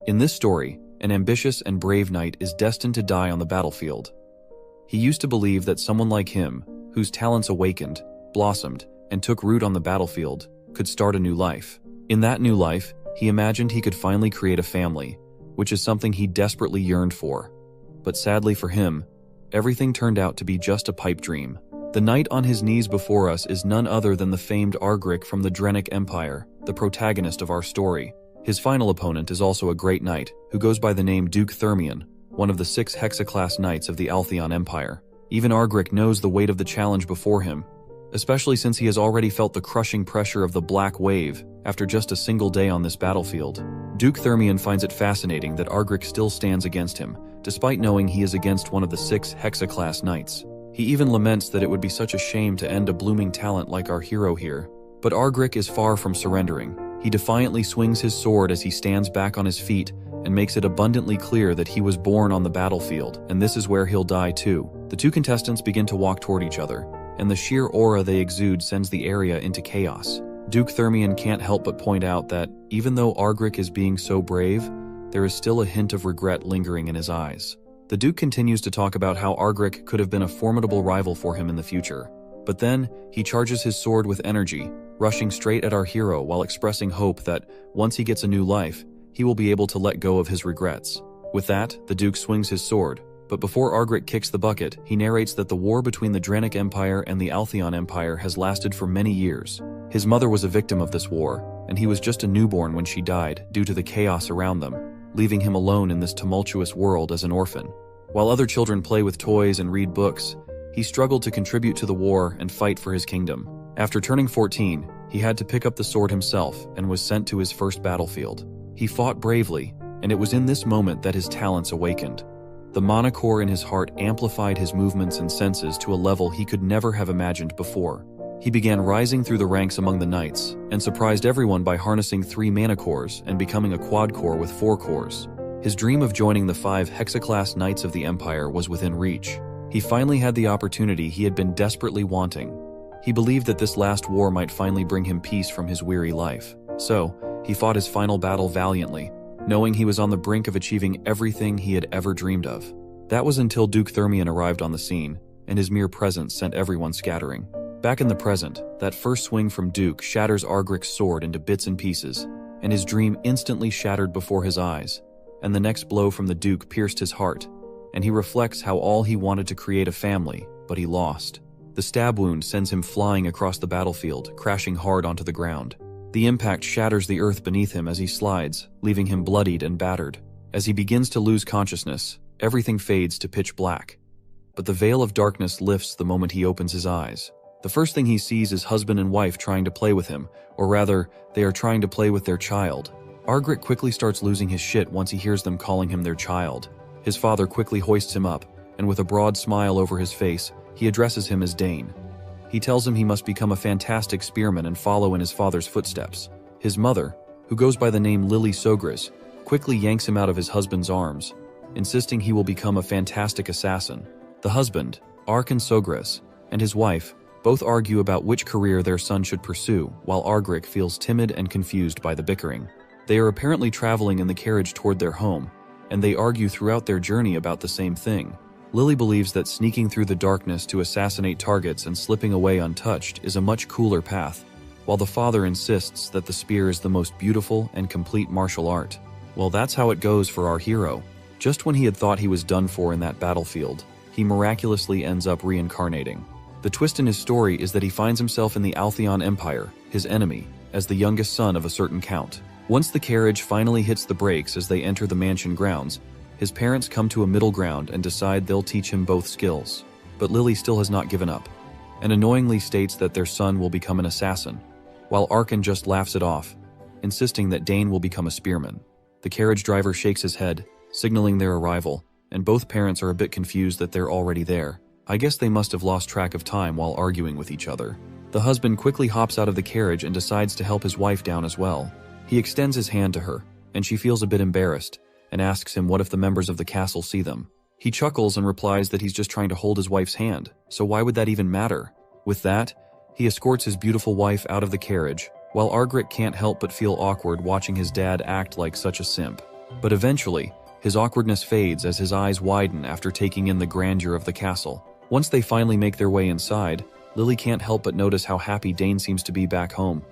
In this story, an ambitious and brave knight is destined to die on the battlefield. He used to believe that someone like him, whose talents awakened, blossomed, and took root on the battlefield, could start a new life. In that new life, he imagined he could finally create a family, which is something he desperately yearned for. But sadly for him, everything turned out to be just a pipe dream. The knight on his knees before us is none other than the famed Argric from the Drenic Empire, the protagonist of our story. His final opponent is also a great knight, who goes by the name Duke Thermion, one of the 6 Hexaclass knights of the Altheon Empire. Even Argric knows the weight of the challenge before him, especially since he has already felt the crushing pressure of the Black Wave after just a single day on this battlefield. Duke Thermion finds it fascinating that Argric still stands against him, despite knowing he is against one of the 6 Hexaclass knights. He even laments that it would be such a shame to end a blooming talent like our hero here. But Argric is far from surrendering. He defiantly swings his sword as he stands back on his feet and makes it abundantly clear that he was born on the battlefield, and this is where he'll die too. The two contestants begin to walk toward each other, and the sheer aura they exude sends the area into chaos. Duke Thermion can't help but point out that, even though Argric is being so brave, there is still a hint of regret lingering in his eyes. The Duke continues to talk about how Argric could have been a formidable rival for him in the future. But then, he charges his sword with energy, rushing straight at our hero while expressing hope that, once he gets a new life, he will be able to let go of his regrets. With that, the Duke swings his sword, but before Argric kicks the bucket, he narrates that the war between the Drenic Empire and the Altheon Empire has lasted for many years. His mother was a victim of this war, and he was just a newborn when she died due to the chaos around them, leaving him alone in this tumultuous world as an orphan. While other children play with toys and read books, he struggled to contribute to the war and fight for his kingdom. After turning 14, he had to pick up the sword himself and was sent to his first battlefield. He fought bravely, and it was in this moment that his talents awakened. The mana core in his heart amplified his movements and senses to a level he could never have imagined before. He began rising through the ranks among the knights, and surprised everyone by harnessing 3 mana cores and becoming a quad core with 4 cores. His dream of joining the 5 Hexaclass Knights of the Empire was within reach. He finally had the opportunity he had been desperately wanting. He believed that this last war might finally bring him peace from his weary life. So, he fought his final battle valiantly, knowing he was on the brink of achieving everything he had ever dreamed of. That was until Duke Thermion arrived on the scene, and his mere presence sent everyone scattering. Back in the present, that first swing from Duke shatters Argric's sword into bits and pieces, and his dream instantly shattered before his eyes, and the next blow from the Duke pierced his heart, and he reflects how all he wanted to create a family, but he lost. The stab wound sends him flying across the battlefield, crashing hard onto the ground. The impact shatters the earth beneath him as he slides, leaving him bloodied and battered. As he begins to lose consciousness, everything fades to pitch black. But the veil of darkness lifts the moment he opens his eyes. The first thing he sees is husband and wife trying to play with him, or rather, they are trying to play with their child. Argric quickly starts losing his shit once he hears them calling him their child. His father quickly hoists him up, and with a broad smile over his face, he addresses him as Dane. He tells him he must become a fantastic spearman and follow in his father's footsteps. His mother, who goes by the name Lily Sogris, quickly yanks him out of his husband's arms, insisting he will become a fantastic assassin. The husband, Arkan Sogris, and his wife both argue about which career their son should pursue, while Argric feels timid and confused by the bickering. They are apparently traveling in the carriage toward their home, and they argue throughout their journey about the same thing. Lily believes that sneaking through the darkness to assassinate targets and slipping away untouched is a much cooler path, while the father insists that the spear is the most beautiful and complete martial art. Well, that's how it goes for our hero. Just when he had thought he was done for in that battlefield, he miraculously ends up reincarnating. The twist in his story is that he finds himself in the Altheon Empire, his enemy, as the youngest son of a certain count. Once the carriage finally hits the brakes as they enter the mansion grounds, his parents come to a middle ground and decide they'll teach him both skills. But Lily still has not given up, and annoyingly states that their son will become an assassin, while Arkan just laughs it off, insisting that Dane will become a spearman. The carriage driver shakes his head, signaling their arrival, and both parents are a bit confused that they're already there. I guess they must have lost track of time while arguing with each other. The husband quickly hops out of the carriage and decides to help his wife down as well. He extends his hand to her, and she feels a bit embarrassed, and asks him what if the members of the castle see them. He chuckles and replies that he's just trying to hold his wife's hand, so why would that even matter? With that, he escorts his beautiful wife out of the carriage, while Argric can't help but feel awkward watching his dad act like such a simp. But eventually, his awkwardness fades as his eyes widen after taking in the grandeur of the castle. Once they finally make their way inside, Lily can't help but notice how happy Dane seems to be back home.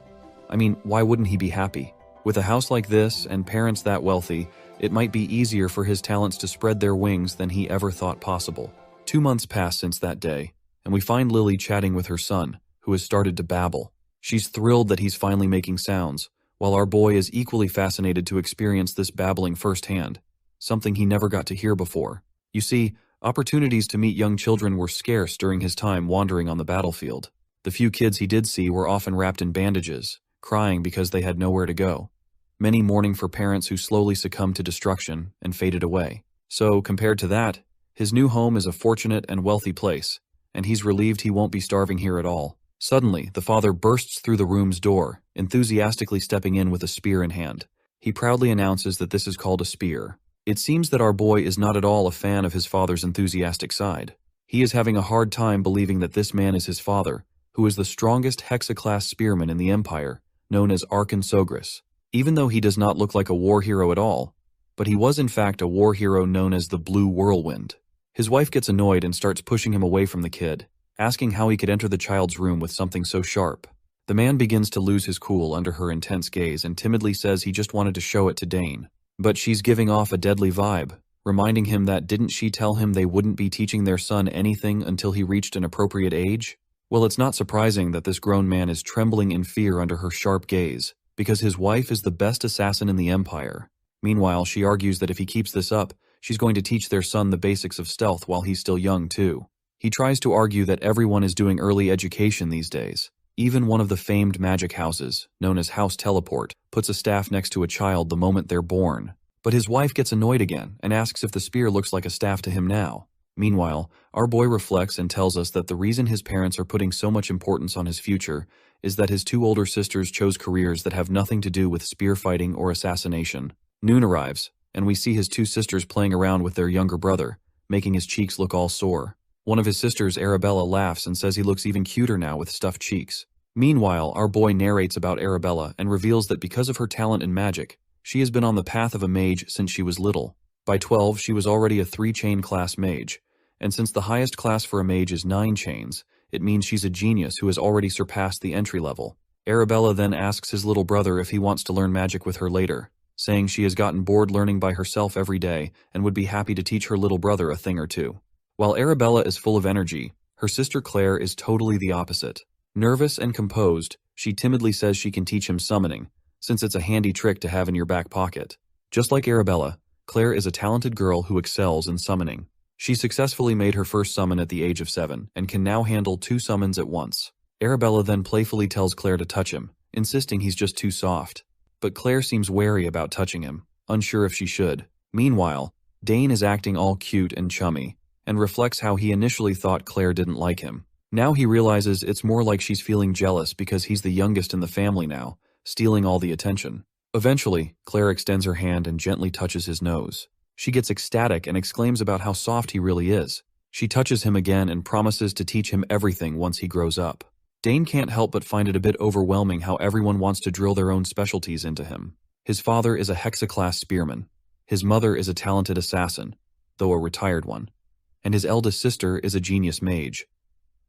I mean, why wouldn't he be happy? With a house like this and parents that wealthy, it might be easier for his talents to spread their wings than he ever thought possible. 2 months pass since that day, and we find Lily chatting with her son, who has started to babble. She's thrilled that he's finally making sounds, while our boy is equally fascinated to experience this babbling firsthand, something he never got to hear before. You see, opportunities to meet young children were scarce during his time wandering on the battlefield. The few kids he did see were often wrapped in bandages, crying because they had nowhere to go. Many mourning for parents who slowly succumbed to destruction and faded away. So, compared to that, his new home is a fortunate and wealthy place, and he's relieved he won't be starving here at all. Suddenly, the father bursts through the room's door, enthusiastically stepping in with a spear in hand. He proudly announces that this is called a spear. It seems that our boy is not at all a fan of his father's enthusiastic side. He is having a hard time believing that this man is his father, who is the strongest Hexa-class spearman in the Empire, known as Arkan Sogris. Even though he does not look like a war hero at all, but he was in fact a war hero known as the Blue Whirlwind. His wife gets annoyed and starts pushing him away from the kid, asking how he could enter the child's room with something so sharp. The man begins to lose his cool under her intense gaze and timidly says he just wanted to show it to Dane. But she's giving off a deadly vibe, reminding him that didn't she tell him they wouldn't be teaching their son anything until he reached an appropriate age? Well, it's not surprising that this grown man is trembling in fear under her sharp gaze, because his wife is the best assassin in the Empire. Meanwhile, she argues that if he keeps this up, she's going to teach their son the basics of stealth while he's still young too. He tries to argue that everyone is doing early education these days. Even one of the famed magic houses, known as House Teleport, puts a staff next to a child the moment they're born. But his wife gets annoyed again and asks if the spear looks like a staff to him now. Meanwhile, our boy reflects and tells us that the reason his parents are putting so much importance on his future is that his 2 older sisters chose careers that have nothing to do with spear fighting or assassination. Noon arrives, and we see his 2 sisters playing around with their younger brother, making his cheeks look all sore. One of his sisters, Arabella, laughs and says he looks even cuter now with stuffed cheeks. Meanwhile, our boy narrates about Arabella and reveals that because of her talent in magic, she has been on the path of a mage since she was little. By 12, she was already a 3-chain class mage, and since the highest class for a mage is 9 chains, it means she's a genius who has already surpassed the entry level. Arabella then asks his little brother if he wants to learn magic with her later, saying she has gotten bored learning by herself every day and would be happy to teach her little brother a thing or two. While Arabella is full of energy, her sister Claire is totally the opposite. Nervous and composed, she timidly says she can teach him summoning, since it's a handy trick to have in your back pocket. Just like Arabella, Claire is a talented girl who excels in summoning. She successfully made her first summon at the age of 7 and can now handle 2 summons at once. Arabella then playfully tells Claire to touch him, insisting he's just too soft. But Claire seems wary about touching him, unsure if she should. Meanwhile, Dane is acting all cute and chummy, and reflects how he initially thought Claire didn't like him. Now he realizes it's more like she's feeling jealous because he's the youngest in the family now, stealing all the attention. Eventually, Claire extends her hand and gently touches his nose. She gets ecstatic and exclaims about how soft he really is. She touches him again and promises to teach him everything once he grows up. Dane can't help but find it a bit overwhelming how everyone wants to drill their own specialties into him. His father is a Hexa-class spearman. His mother is a talented assassin, though a retired one. And his eldest sister is a genius mage.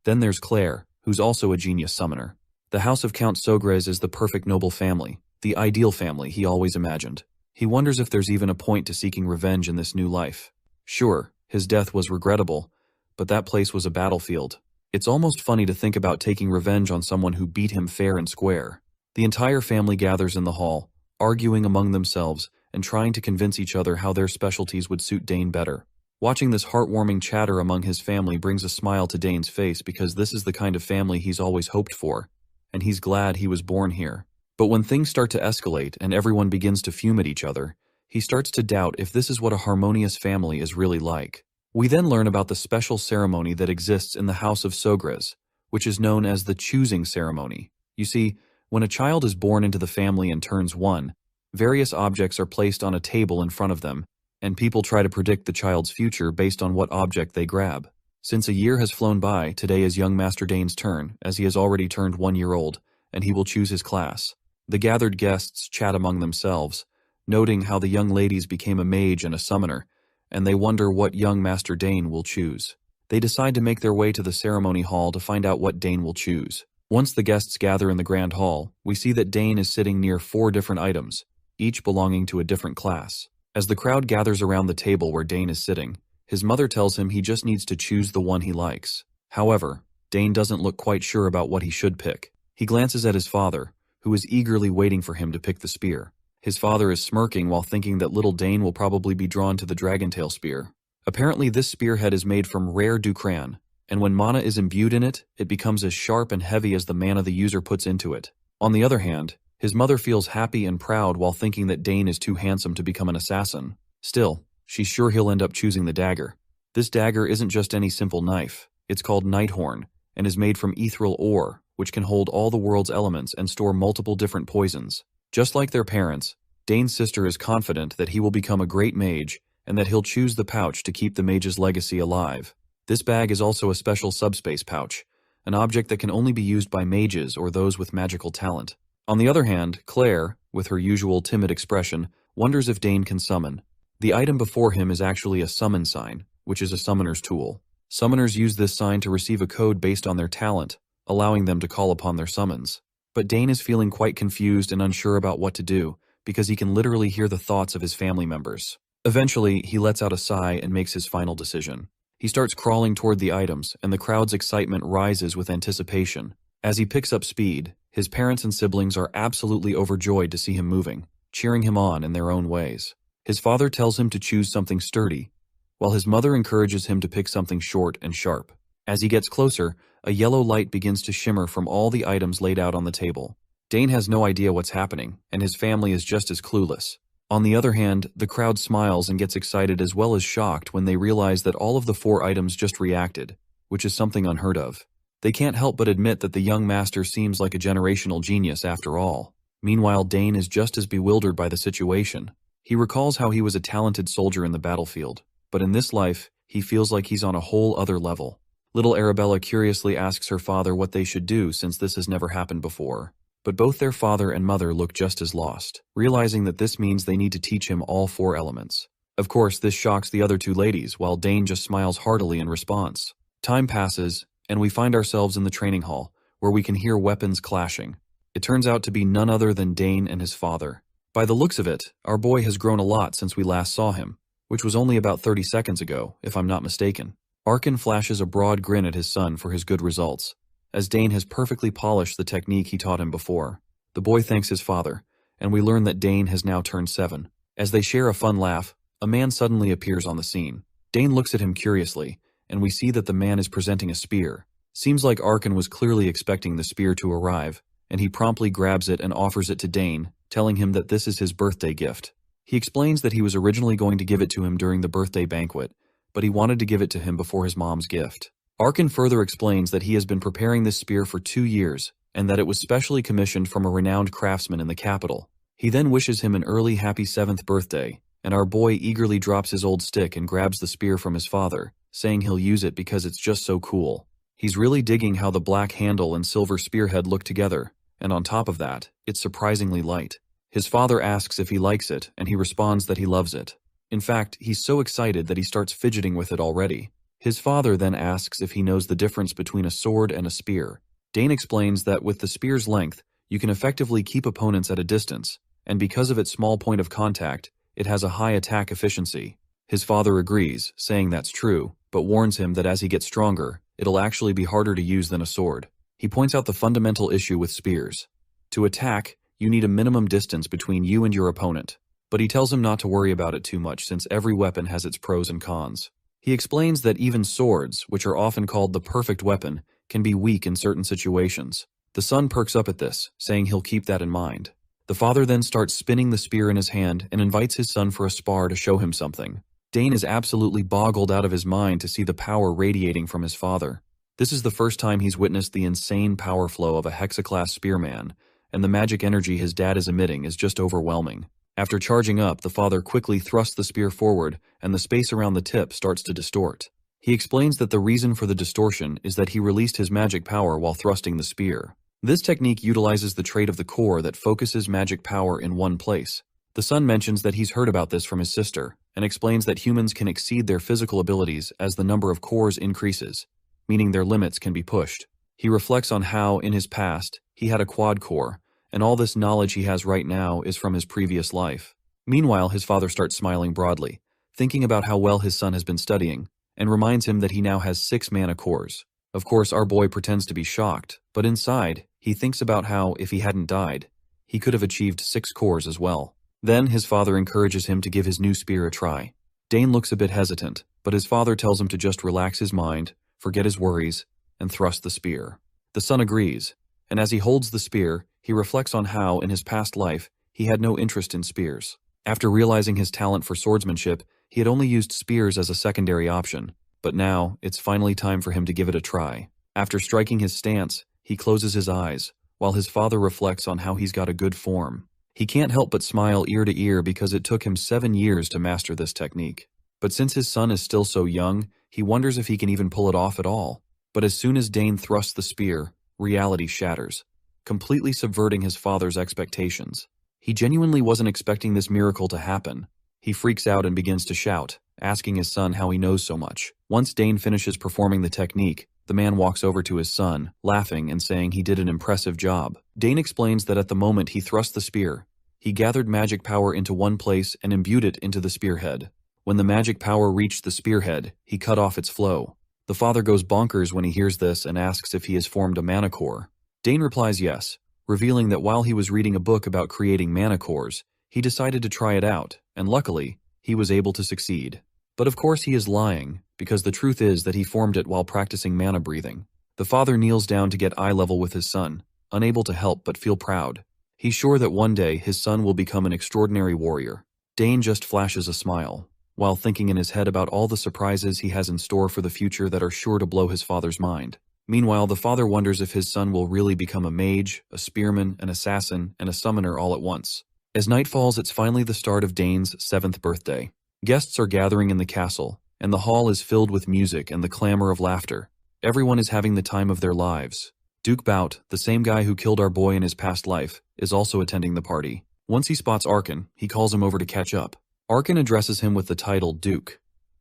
Then there's Claire, who's also a genius summoner. The house of Count Sogres is the perfect noble family, the ideal family he always imagined. He wonders if there's even a point to seeking revenge in this new life. Sure, his death was regrettable, but that place was a battlefield. It's almost funny to think about taking revenge on someone who beat him fair and square. The entire family gathers in the hall, arguing among themselves and trying to convince each other how their specialties would suit Dane better. Watching this heartwarming chatter among his family brings a smile to Dane's face because this is the kind of family he's always hoped for, and he's glad he was born here. But when things start to escalate and everyone begins to fume at each other, he starts to doubt if this is what a harmonious family is really like. We then learn about the special ceremony that exists in the House of Sogres, which is known as the choosing ceremony. You see, when a child is born into the family and turns 1, various objects are placed on a table in front of them, and people try to predict the child's future based on what object they grab. Since a year has flown by, today is young Master Dane's turn, as he has already turned 1 year old, and he will choose his class. The gathered guests chat among themselves, noting how the young ladies became a mage and a summoner, and they wonder what young Master Dane will choose. They decide to make their way to the ceremony hall to find out what Dane will choose. Once the guests gather in the grand hall, we see that Dane is sitting near 4 different items, each belonging to a different class. As the crowd gathers around the table where Dane is sitting, his mother tells him he just needs to choose the one he likes. However, Dane doesn't look quite sure about what he should pick. He glances at his father, who is eagerly waiting for him to pick the spear. His father is smirking while thinking that little Dane will probably be drawn to the dragontail spear. Apparently this spearhead is made from rare ducran, and when mana is imbued in it, it becomes as sharp and heavy as the mana the user puts into it. On the other hand, his mother feels happy and proud while thinking that Dane is too handsome to become an assassin. Still, she's sure he'll end up choosing the dagger. This dagger isn't just any simple knife. It's called Nighthorn, and is made from ethereal ore, which can hold all the world's elements and store multiple different poisons. Just like their parents, Dane's sister is confident that he will become a great mage, and that he'll choose the pouch to keep the mage's legacy alive. This bag is also a special subspace pouch, an object that can only be used by mages or those with magical talent. On the other hand, Claire, with her usual timid expression, wonders if Dane can summon. The item before him is actually a summon sign, which is a summoner's tool. Summoners use this sign to receive a code based on their talent, allowing them to call upon their summons. But Dane is feeling quite confused and unsure about what to do, because he can literally hear the thoughts of his family members. Eventually, he lets out a sigh and makes his final decision. He starts crawling toward the items, and the crowd's excitement rises with anticipation. As he picks up speed, his parents and siblings are absolutely overjoyed to see him moving, cheering him on in their own ways. His father tells him to choose something sturdy, while his mother encourages him to pick something short and sharp. As he gets closer, a yellow light begins to shimmer from all the items laid out on the table. Dane has no idea what's happening, and his family is just as clueless. On the other hand, the crowd smiles and gets excited as well as shocked when they realize that all of the 4 items just reacted, which is something unheard of. They can't help but admit that the young master seems like a generational genius after all. Meanwhile, Dane is just as bewildered by the situation. He recalls how he was a talented soldier in the battlefield, but in this life, he feels like he's on a whole other level. Little Arabella curiously asks her father what they should do since this has never happened before. But both their father and mother look just as lost, realizing that this means they need to teach him all 4 elements. Of course, this shocks the other 2 ladies, while Dane just smiles heartily in response. Time passes, and we find ourselves in the training hall, where we can hear weapons clashing. It turns out to be none other than Dane and his father. By the looks of it, our boy has grown a lot since we last saw him, which was only about 30 seconds ago, if I'm not mistaken. Arkin flashes a broad grin at his son for his good results, as Dane has perfectly polished the technique he taught him before. The boy thanks his father, and we learn that Dane has now turned 7. As they share a fun laugh, a man suddenly appears on the scene. Dane looks at him curiously, and we see that the man is presenting a spear. Seems like Arkin was clearly expecting the spear to arrive, and he promptly grabs it and offers it to Dane, telling him that this is his birthday gift. He explains that he was originally going to give it to him during the birthday banquet, but he wanted to give it to him before his mom's gift. Arkin further explains that he has been preparing this spear for 2 years, and that it was specially commissioned from a renowned craftsman in the capital. He then wishes him an early happy 7th birthday, and our boy eagerly drops his old stick and grabs the spear from his father, saying he'll use it because it's just so cool. He's really digging how the black handle and silver spearhead look together, and on top of that, it's surprisingly light. His father asks if he likes it, and he responds that he loves it. In fact, he's so excited that he starts fidgeting with it already. His father then asks if he knows the difference between a sword and a spear. Dane explains that with the spear's length, you can effectively keep opponents at a distance, and because of its small point of contact, it has a high attack efficiency. His father agrees, saying that's true, but warns him that as he gets stronger, it'll actually be harder to use than a sword. He points out the fundamental issue with spears. To attack, you need a minimum distance between you and your opponent, but he tells him not to worry about it too much since every weapon has its pros and cons. He explains that even swords, which are often called the perfect weapon, can be weak in certain situations. The son perks up at this, saying he'll keep that in mind. The father then starts spinning the spear in his hand and invites his son for a spar to show him something. Dane is absolutely boggled out of his mind to see the power radiating from his father. This is the first time he's witnessed the insane power flow of a hexaclass spearman, and the magic energy his dad is emitting is just overwhelming. After charging up, the father quickly thrusts the spear forward, and the space around the tip starts to distort. He explains that the reason for the distortion is that he released his magic power while thrusting the spear. This technique utilizes the trait of the core that focuses magic power in one place. The son mentions that he's heard about this from his sister, and explains that humans can exceed their physical abilities as the number of cores increases, meaning their limits can be pushed. He reflects on how, in his past, he had a quad core, and all this knowledge he has right now is from his previous life. Meanwhile, his father starts smiling broadly, thinking about how well his son has been studying, and reminds him that he now has 6 mana cores. Of course, our boy pretends to be shocked, but inside, he thinks about how, if he hadn't died, he could have achieved 6 cores as well. Then, his father encourages him to give his new spear a try. Dane looks a bit hesitant, but his father tells him to just relax his mind, forget his worries, and thrust the spear. The son agrees, and as he holds the spear, he reflects on how, in his past life, he had no interest in spears. After realizing his talent for swordsmanship, he had only used spears as a secondary option, but now, it's finally time for him to give it a try. After striking his stance, he closes his eyes, while his father reflects on how he's got a good form. He can't help but smile ear to ear because it took him 7 years to master this technique. But since his son is still so young, he wonders if he can even pull it off at all. But as soon as Dane thrusts the spear, reality shatters, completely subverting his father's expectations. He genuinely wasn't expecting this miracle to happen. He freaks out and begins to shout, asking his son how he knows so much. Once Dane finishes performing the technique, the man walks over to his son, laughing and saying he did an impressive job. Dane explains that at the moment he thrust the spear, he gathered magic power into one place and imbued it into the spearhead. When the magic power reached the spearhead, he cut off its flow. The father goes bonkers when he hears this and asks if he has formed a mana core. Dane replies yes, revealing that while he was reading a book about creating mana cores, he decided to try it out, and luckily, he was able to succeed. But of course he is lying, because the truth is that he formed it while practicing mana breathing. The father kneels down to get eye level with his son, unable to help but feel proud. He's sure that one day his son will become an extraordinary warrior. Dane just flashes a smile, while thinking in his head about all the surprises he has in store for the future that are sure to blow his father's mind. Meanwhile, the father wonders if his son will really become a mage, a spearman, an assassin, and a summoner all at once. As night falls, it's finally the start of Dane's 7th birthday. Guests are gathering in the castle, and the hall is filled with music and the clamor of laughter. Everyone is having the time of their lives. Duke Bout, the same guy who killed our boy in his past life, is also attending the party. Once he spots Arkan, he calls him over to catch up. Arkan addresses him with the title Duke,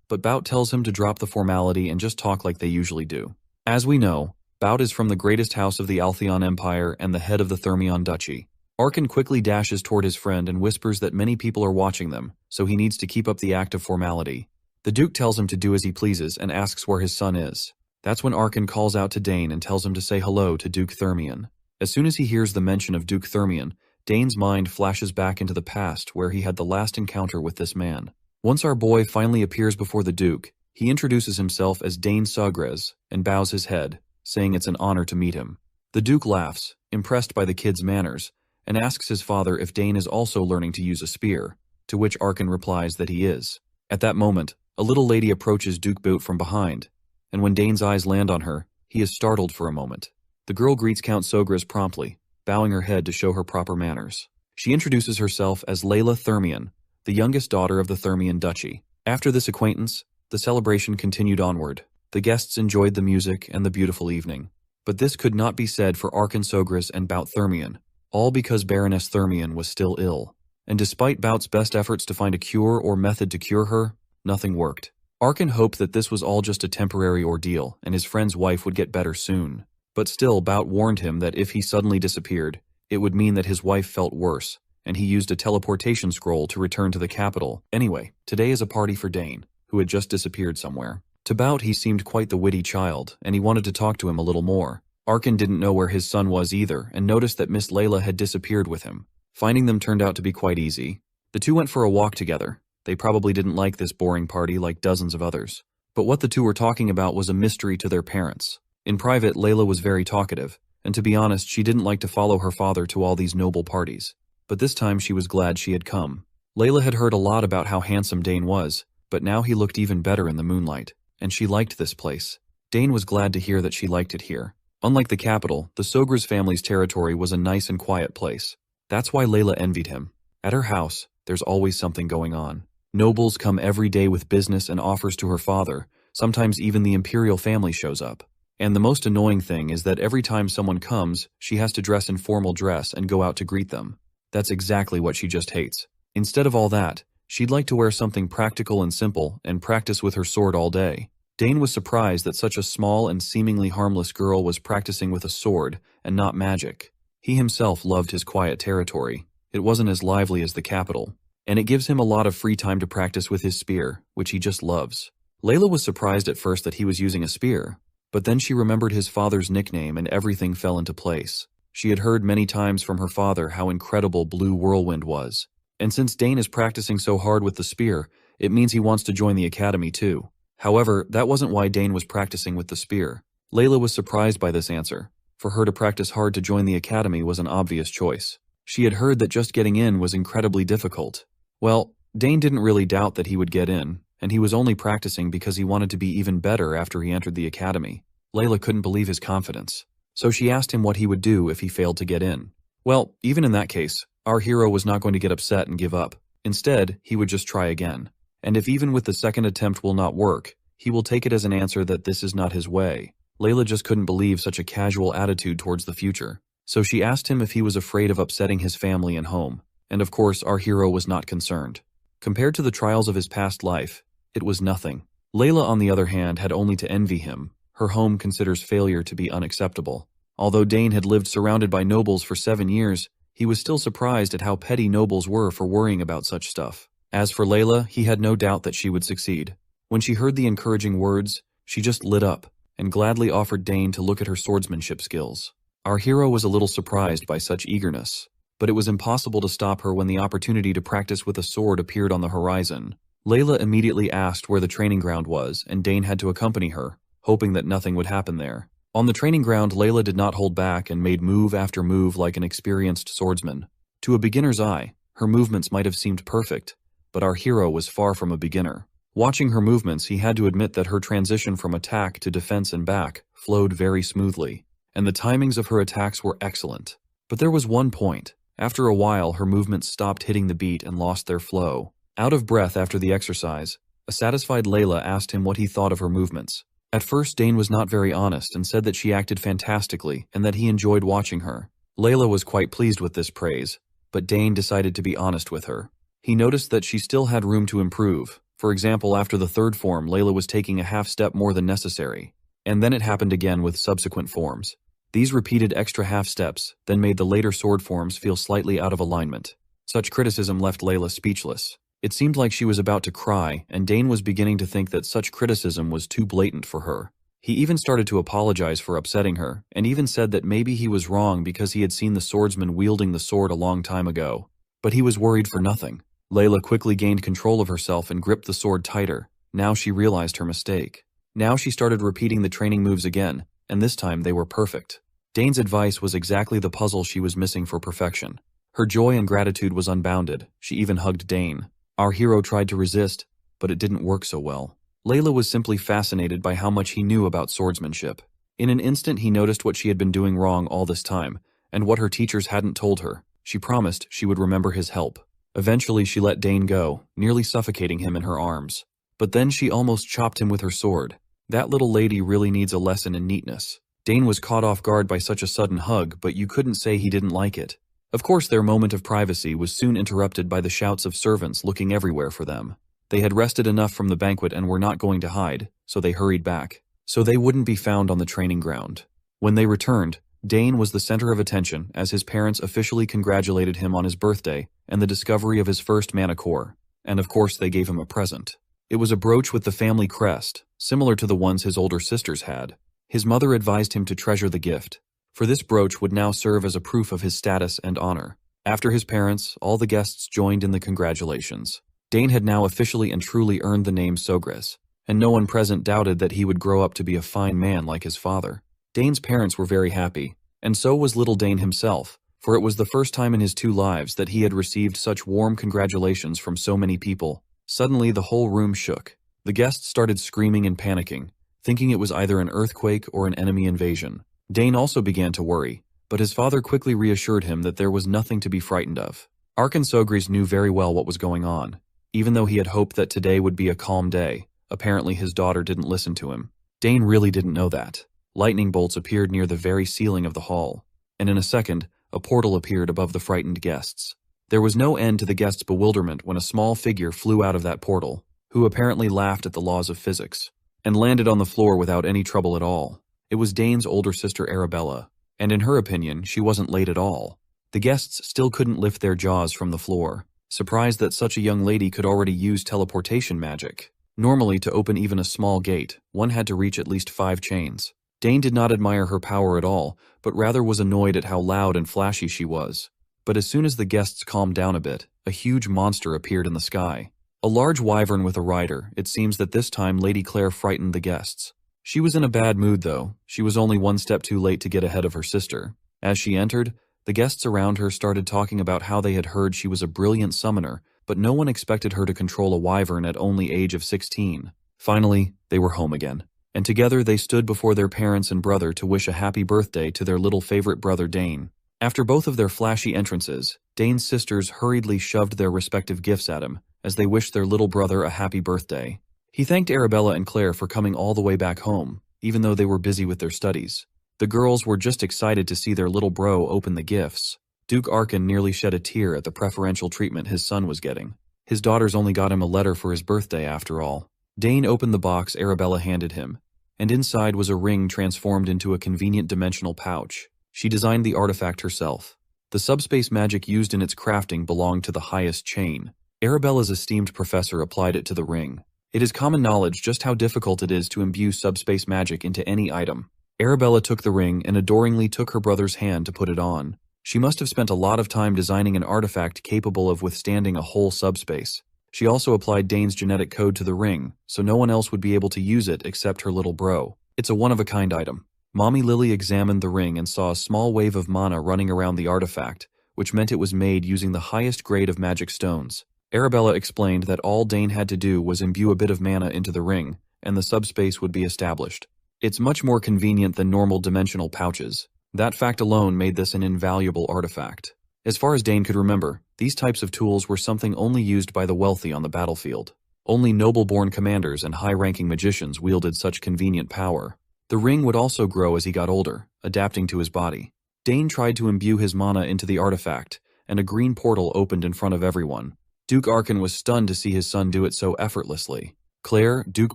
but Bout tells him to drop the formality and just talk like they usually do. As we know, Bout is from the greatest house of the Altheon Empire and the head of the Thermion Duchy. Arkan quickly dashes toward his friend and whispers that many people are watching them, so he needs to keep up the act of formality. The Duke tells him to do as he pleases and asks where his son is. That's when Arkan calls out to Dane and tells him to say hello to Duke Thermion. As soon as he hears the mention of Duke Thermion, Dane's mind flashes back into the past where he had the last encounter with this man. Once our boy finally appears before the Duke, he introduces himself as Dane Sugres and bows his head, saying it's an honor to meet him. The Duke laughs, impressed by the kid's manners, and asks his father if Dane is also learning to use a spear, to which Arkan replies that he is. At that moment, a little lady approaches Duke Bout from behind, and when Dane's eyes land on her, he is startled for a moment. The girl greets Count Sogres promptly, bowing her head to show her proper manners. She introduces herself as Layla Thermion, the youngest daughter of the Thermion Duchy. After this acquaintance, the celebration continued onward. The guests enjoyed the music and the beautiful evening. But this could not be said for Arkan Sogres and Bout Thermion, all because Baroness Thermion was still ill. And despite Bout's best efforts to find a cure or method to cure her, nothing worked. Arkan hoped that this was all just a temporary ordeal and his friend's wife would get better soon. But still, Bout warned him that if he suddenly disappeared, it would mean that his wife felt worse, and he used a teleportation scroll to return to the capital. Anyway, today is a party for Dane, who had just disappeared somewhere. To Bout, he seemed quite the witty child, and he wanted to talk to him a little more. Arkan didn't know where his son was either, and noticed that Miss Layla had disappeared with him. Finding them turned out to be quite easy. The two went for a walk together. They probably didn't like this boring party like dozens of others. But what the two were talking about was a mystery to their parents. In private, Layla was very talkative, and to be honest, she didn't like to follow her father to all these noble parties. But this time she was glad she had come. Layla had heard a lot about how handsome Dane was, but now he looked even better in the moonlight, and she liked this place. Dane was glad to hear that she liked it here. Unlike the capital, the Sogres family's territory was a nice and quiet place. That's why Layla envied him. At her house, there's always something going on. Nobles come every day with business and offers to her father. Sometimes even the imperial family shows up. And the most annoying thing is that every time someone comes, she has to dress in formal dress and go out to greet them. That's exactly what she just hates. Instead of all that, she'd like to wear something practical and simple and practice with her sword all day. Dane was surprised that such a small and seemingly harmless girl was practicing with a sword and not magic. He himself loved his quiet territory. It wasn't as lively as the capital, and it gives him a lot of free time to practice with his spear, which he just loves. Layla was surprised at first that he was using a spear, but then she remembered his father's nickname and everything fell into place. She had heard many times from her father how incredible Blue Whirlwind was, and since Dane is practicing so hard with the spear, it means he wants to join the academy too. However, that wasn't why Dane was practicing with the spear. Layla was surprised by this answer. For her to practice hard to join the academy was an obvious choice. She had heard that just getting in was incredibly difficult. Well, Dane didn't really doubt that he would get in, and he was only practicing because he wanted to be even better after he entered the academy. Layla couldn't believe his confidence, so she asked him what he would do if he failed to get in. Well, even in that case, our hero was not going to get upset and give up. Instead, he would just try again. And if even with the second attempt will not work, he will take it as an answer that this is not his way. Layla just couldn't believe such a casual attitude towards the future. So she asked him if he was afraid of upsetting his family and home. And of course, our hero was not concerned. Compared to the trials of his past life, it was nothing. Layla, on the other hand, had only to envy him. Her home considers failure to be unacceptable. Although Dane had lived surrounded by nobles for 7 years, he was still surprised at how petty nobles were for worrying about such stuff. As for Layla, he had no doubt that she would succeed. When she heard the encouraging words, she just lit up and gladly offered Dane to look at her swordsmanship skills. Our hero was a little surprised by such eagerness, but it was impossible to stop her when the opportunity to practice with a sword appeared on the horizon. Layla immediately asked where the training ground was, and Dane had to accompany her, hoping that nothing would happen there. On the training ground, Layla did not hold back and made move after move like an experienced swordsman. To a beginner's eye, her movements might have seemed perfect, but our hero was far from a beginner. Watching her movements, he had to admit that her transition from attack to defense and back flowed very smoothly, and the timings of her attacks were excellent. But there was one point. After a while, her movements stopped hitting the beat and lost their flow. Out of breath after the exercise, a satisfied Layla asked him what he thought of her movements. At first, Dane was not very honest and said that she acted fantastically and that he enjoyed watching her. Layla was quite pleased with this praise, but Dane decided to be honest with her. He noticed that she still had room to improve. For example, after the third form, Layla was taking a half step more than necessary. And then it happened again with subsequent forms. These repeated extra half steps then made the later sword forms feel slightly out of alignment. Such criticism left Layla speechless. It seemed like she was about to cry, and Dane was beginning to think that such criticism was too blatant for her. He even started to apologize for upsetting her, and even said that maybe he was wrong because he had seen the swordsman wielding the sword a long time ago. But he was worried for nothing. Layla quickly gained control of herself and gripped the sword tighter. Now she realized her mistake. Now she started repeating the training moves again, and this time they were perfect. Dane's advice was exactly the puzzle she was missing for perfection. Her joy and gratitude was unbounded. She even hugged Dane. Our hero tried to resist, but it didn't work so well. Layla was simply fascinated by how much he knew about swordsmanship. In an instant, he noticed what she had been doing wrong all this time, and what her teachers hadn't told her. She promised she would remember his help. Eventually, she let Dane go, nearly suffocating him in her arms. But then she almost chopped him with her sword. That little lady really needs a lesson in neatness. Dane was caught off guard by such a sudden hug, but you couldn't say he didn't like it. Of course, their moment of privacy was soon interrupted by the shouts of servants looking everywhere for them. They had rested enough from the banquet and were not going to hide, so they hurried back, so they wouldn't be found on the training ground. When they returned, Dane was the center of attention as his parents officially congratulated him on his birthday and the discovery of his first mana core, and of course they gave him a present. It was a brooch with the family crest, similar to the ones his older sisters had. His mother advised him to treasure the gift, for this brooch would now serve as a proof of his status and honor. After his parents, all the guests joined in the congratulations. Dane had now officially and truly earned the name Sogres, and no one present doubted that he would grow up to be a fine man like his father. Dane's parents were very happy, and so was little Dane himself, for it was the first time in his 2 lives that he had received such warm congratulations from so many people. Suddenly, the whole room shook. The guests started screaming and panicking, thinking it was either an earthquake or an enemy invasion. Dane also began to worry, but his father quickly reassured him that there was nothing to be frightened of. Arkan Sogres knew very well what was going on. Even though he had hoped that today would be a calm day, apparently his daughter didn't listen to him. Dane really didn't know that. Lightning bolts appeared near the very ceiling of the hall, and in a second, a portal appeared above the frightened guests. There was no end to the guests' bewilderment when a small figure flew out of that portal, who apparently laughed at the laws of physics, and landed on the floor without any trouble at all. It was Dane's older sister Arabella, and in her opinion, she wasn't late at all. The guests still couldn't lift their jaws from the floor, surprised that such a young lady could already use teleportation magic. Normally, to open even a small gate, one had to reach at least 5 chains. Dane did not admire her power at all, but rather was annoyed at how loud and flashy she was. But as soon as the guests calmed down a bit, a huge monster appeared in the sky. A large wyvern with a rider. It seems that this time Lady Claire frightened the guests. She was in a bad mood though. She was only one step too late to get ahead of her sister. As she entered, the guests around her started talking about how they had heard she was a brilliant summoner, but no one expected her to control a wyvern at only age of 16. Finally, they were home again, and together they stood before their parents and brother to wish a happy birthday to their little favorite brother Dane. After both of their flashy entrances, Dane's sisters hurriedly shoved their respective gifts at him, as they wished their little brother a happy birthday. He thanked Arabella and Claire for coming all the way back home, even though they were busy with their studies. The girls were just excited to see their little bro open the gifts. Duke Arkan nearly shed a tear at the preferential treatment his son was getting. His daughters only got him a letter for his birthday after all. Dane opened the box Arabella handed him, and inside was a ring transformed into a convenient dimensional pouch. She designed the artifact herself. The subspace magic used in its crafting belonged to the highest chain. Arabella's esteemed professor applied it to the ring. It is common knowledge just how difficult it is to imbue subspace magic into any item. Arabella took the ring and adoringly took her brother's hand to put it on. She must have spent a lot of time designing an artifact capable of withstanding a whole subspace. She also applied Dane's genetic code to the ring, so no one else would be able to use it except her little bro. It's a one-of-a-kind item. Mommy Lily examined the ring and saw a small wave of mana running around the artifact, which meant it was made using the highest grade of magic stones. Arabella explained that all Dane had to do was imbue a bit of mana into the ring, and the subspace would be established. It's much more convenient than normal dimensional pouches. That fact alone made this an invaluable artifact. As far as Dane could remember, these types of tools were something only used by the wealthy on the battlefield. Only noble-born commanders and high-ranking magicians wielded such convenient power. The ring would also grow as he got older, adapting to his body. Dane tried to imbue his mana into the artifact, and a green portal opened in front of everyone. Duke Arkan was stunned to see his son do it so effortlessly. Claire, Duke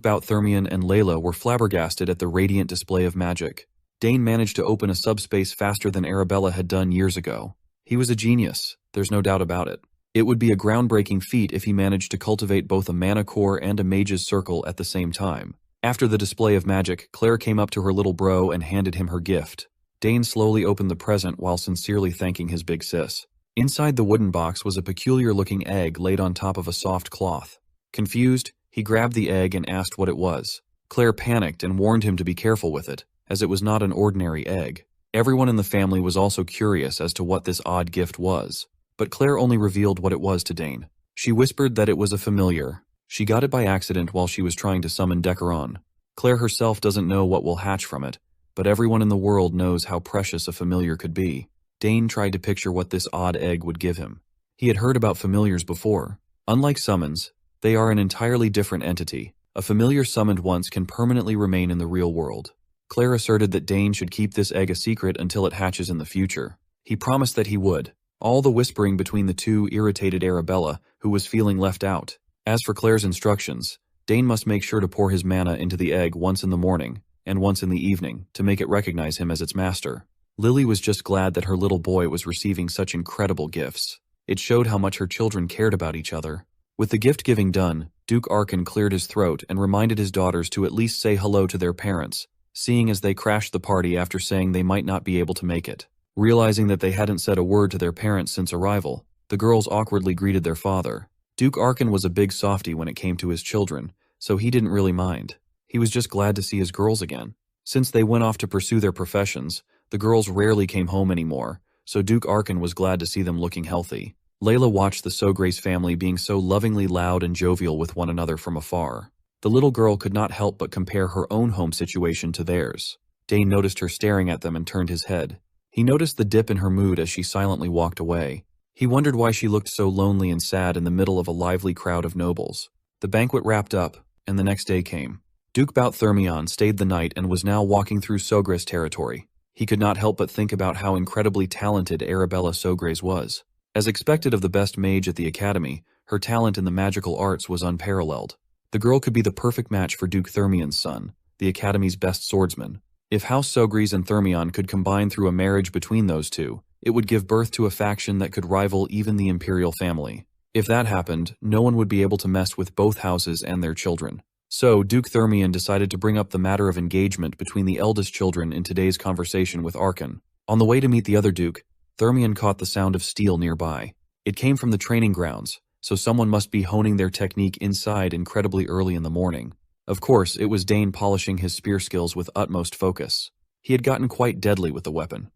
Bout-Thermion, and Layla were flabbergasted at the radiant display of magic. Dane managed to open a subspace faster than Arabella had done years ago. He was a genius, there's no doubt about it. It would be a groundbreaking feat if he managed to cultivate both a mana core and a mage's circle at the same time. After the display of magic, Claire came up to her little bro and handed him her gift. Dane slowly opened the present while sincerely thanking his big sis. Inside the wooden box was a peculiar-looking egg laid on top of a soft cloth. Confused, he grabbed the egg and asked what it was. Claire panicked and warned him to be careful with it, as it was not an ordinary egg. Everyone in the family was also curious as to what this odd gift was, but Claire only revealed what it was to Dane. She whispered that it was a familiar. She got it by accident while she was trying to summon Decaron. Claire herself doesn't know what will hatch from it, but everyone in the world knows how precious a familiar could be. Dane tried to picture what this odd egg would give him. He had heard about familiars before. Unlike summons, they are an entirely different entity. A familiar summoned once can permanently remain in the real world. Claire asserted that Dane should keep this egg a secret until it hatches in the future. He promised that he would. All the whispering between the two irritated Arabella, who was feeling left out. As for Claire's instructions, Dane must make sure to pour his mana into the egg once in the morning and once in the evening to make it recognize him as its master. Lily was just glad that her little boy was receiving such incredible gifts. It showed how much her children cared about each other. With the gift-giving done, Duke Arkan cleared his throat and reminded his daughters to at least say hello to their parents, seeing as they crashed the party after saying they might not be able to make it. Realizing that they hadn't said a word to their parents since arrival, the girls awkwardly greeted their father. Duke Arkan was a big softy when it came to his children, so he didn't really mind. He was just glad to see his girls again. Since they went off to pursue their professions, the girls rarely came home anymore, so Duke Arkan was glad to see them looking healthy. Layla watched the Sogre's family being so lovingly loud and jovial with one another from afar. The little girl could not help but compare her own home situation to theirs. Dane noticed her staring at them and turned his head. He noticed the dip in her mood as she silently walked away. He wondered why she looked so lonely and sad in the middle of a lively crowd of nobles. The banquet wrapped up, and the next day came. Duke Bout-Thermion stayed the night and was now walking through Sogre's territory. He could not help but think about how incredibly talented Arabella Sogres was. As expected of the best mage at the academy, her talent in the magical arts was unparalleled. The girl could be the perfect match for Duke Thermion's son, the academy's best swordsman. If House Sogris and Thermion could combine through a marriage between those two, it would give birth to a faction that could rival even the imperial family. If that happened, no one would be able to mess with both houses and their children. So, Duke Thermion decided to bring up the matter of engagement between the eldest children in today's conversation with Archon. On the way to meet the other Duke, Thermion caught the sound of steel nearby. It came from the training grounds, so someone must be honing their technique inside incredibly early in the morning. Of course, it was Dane polishing his spear skills with utmost focus. He had gotten quite deadly with the weapon.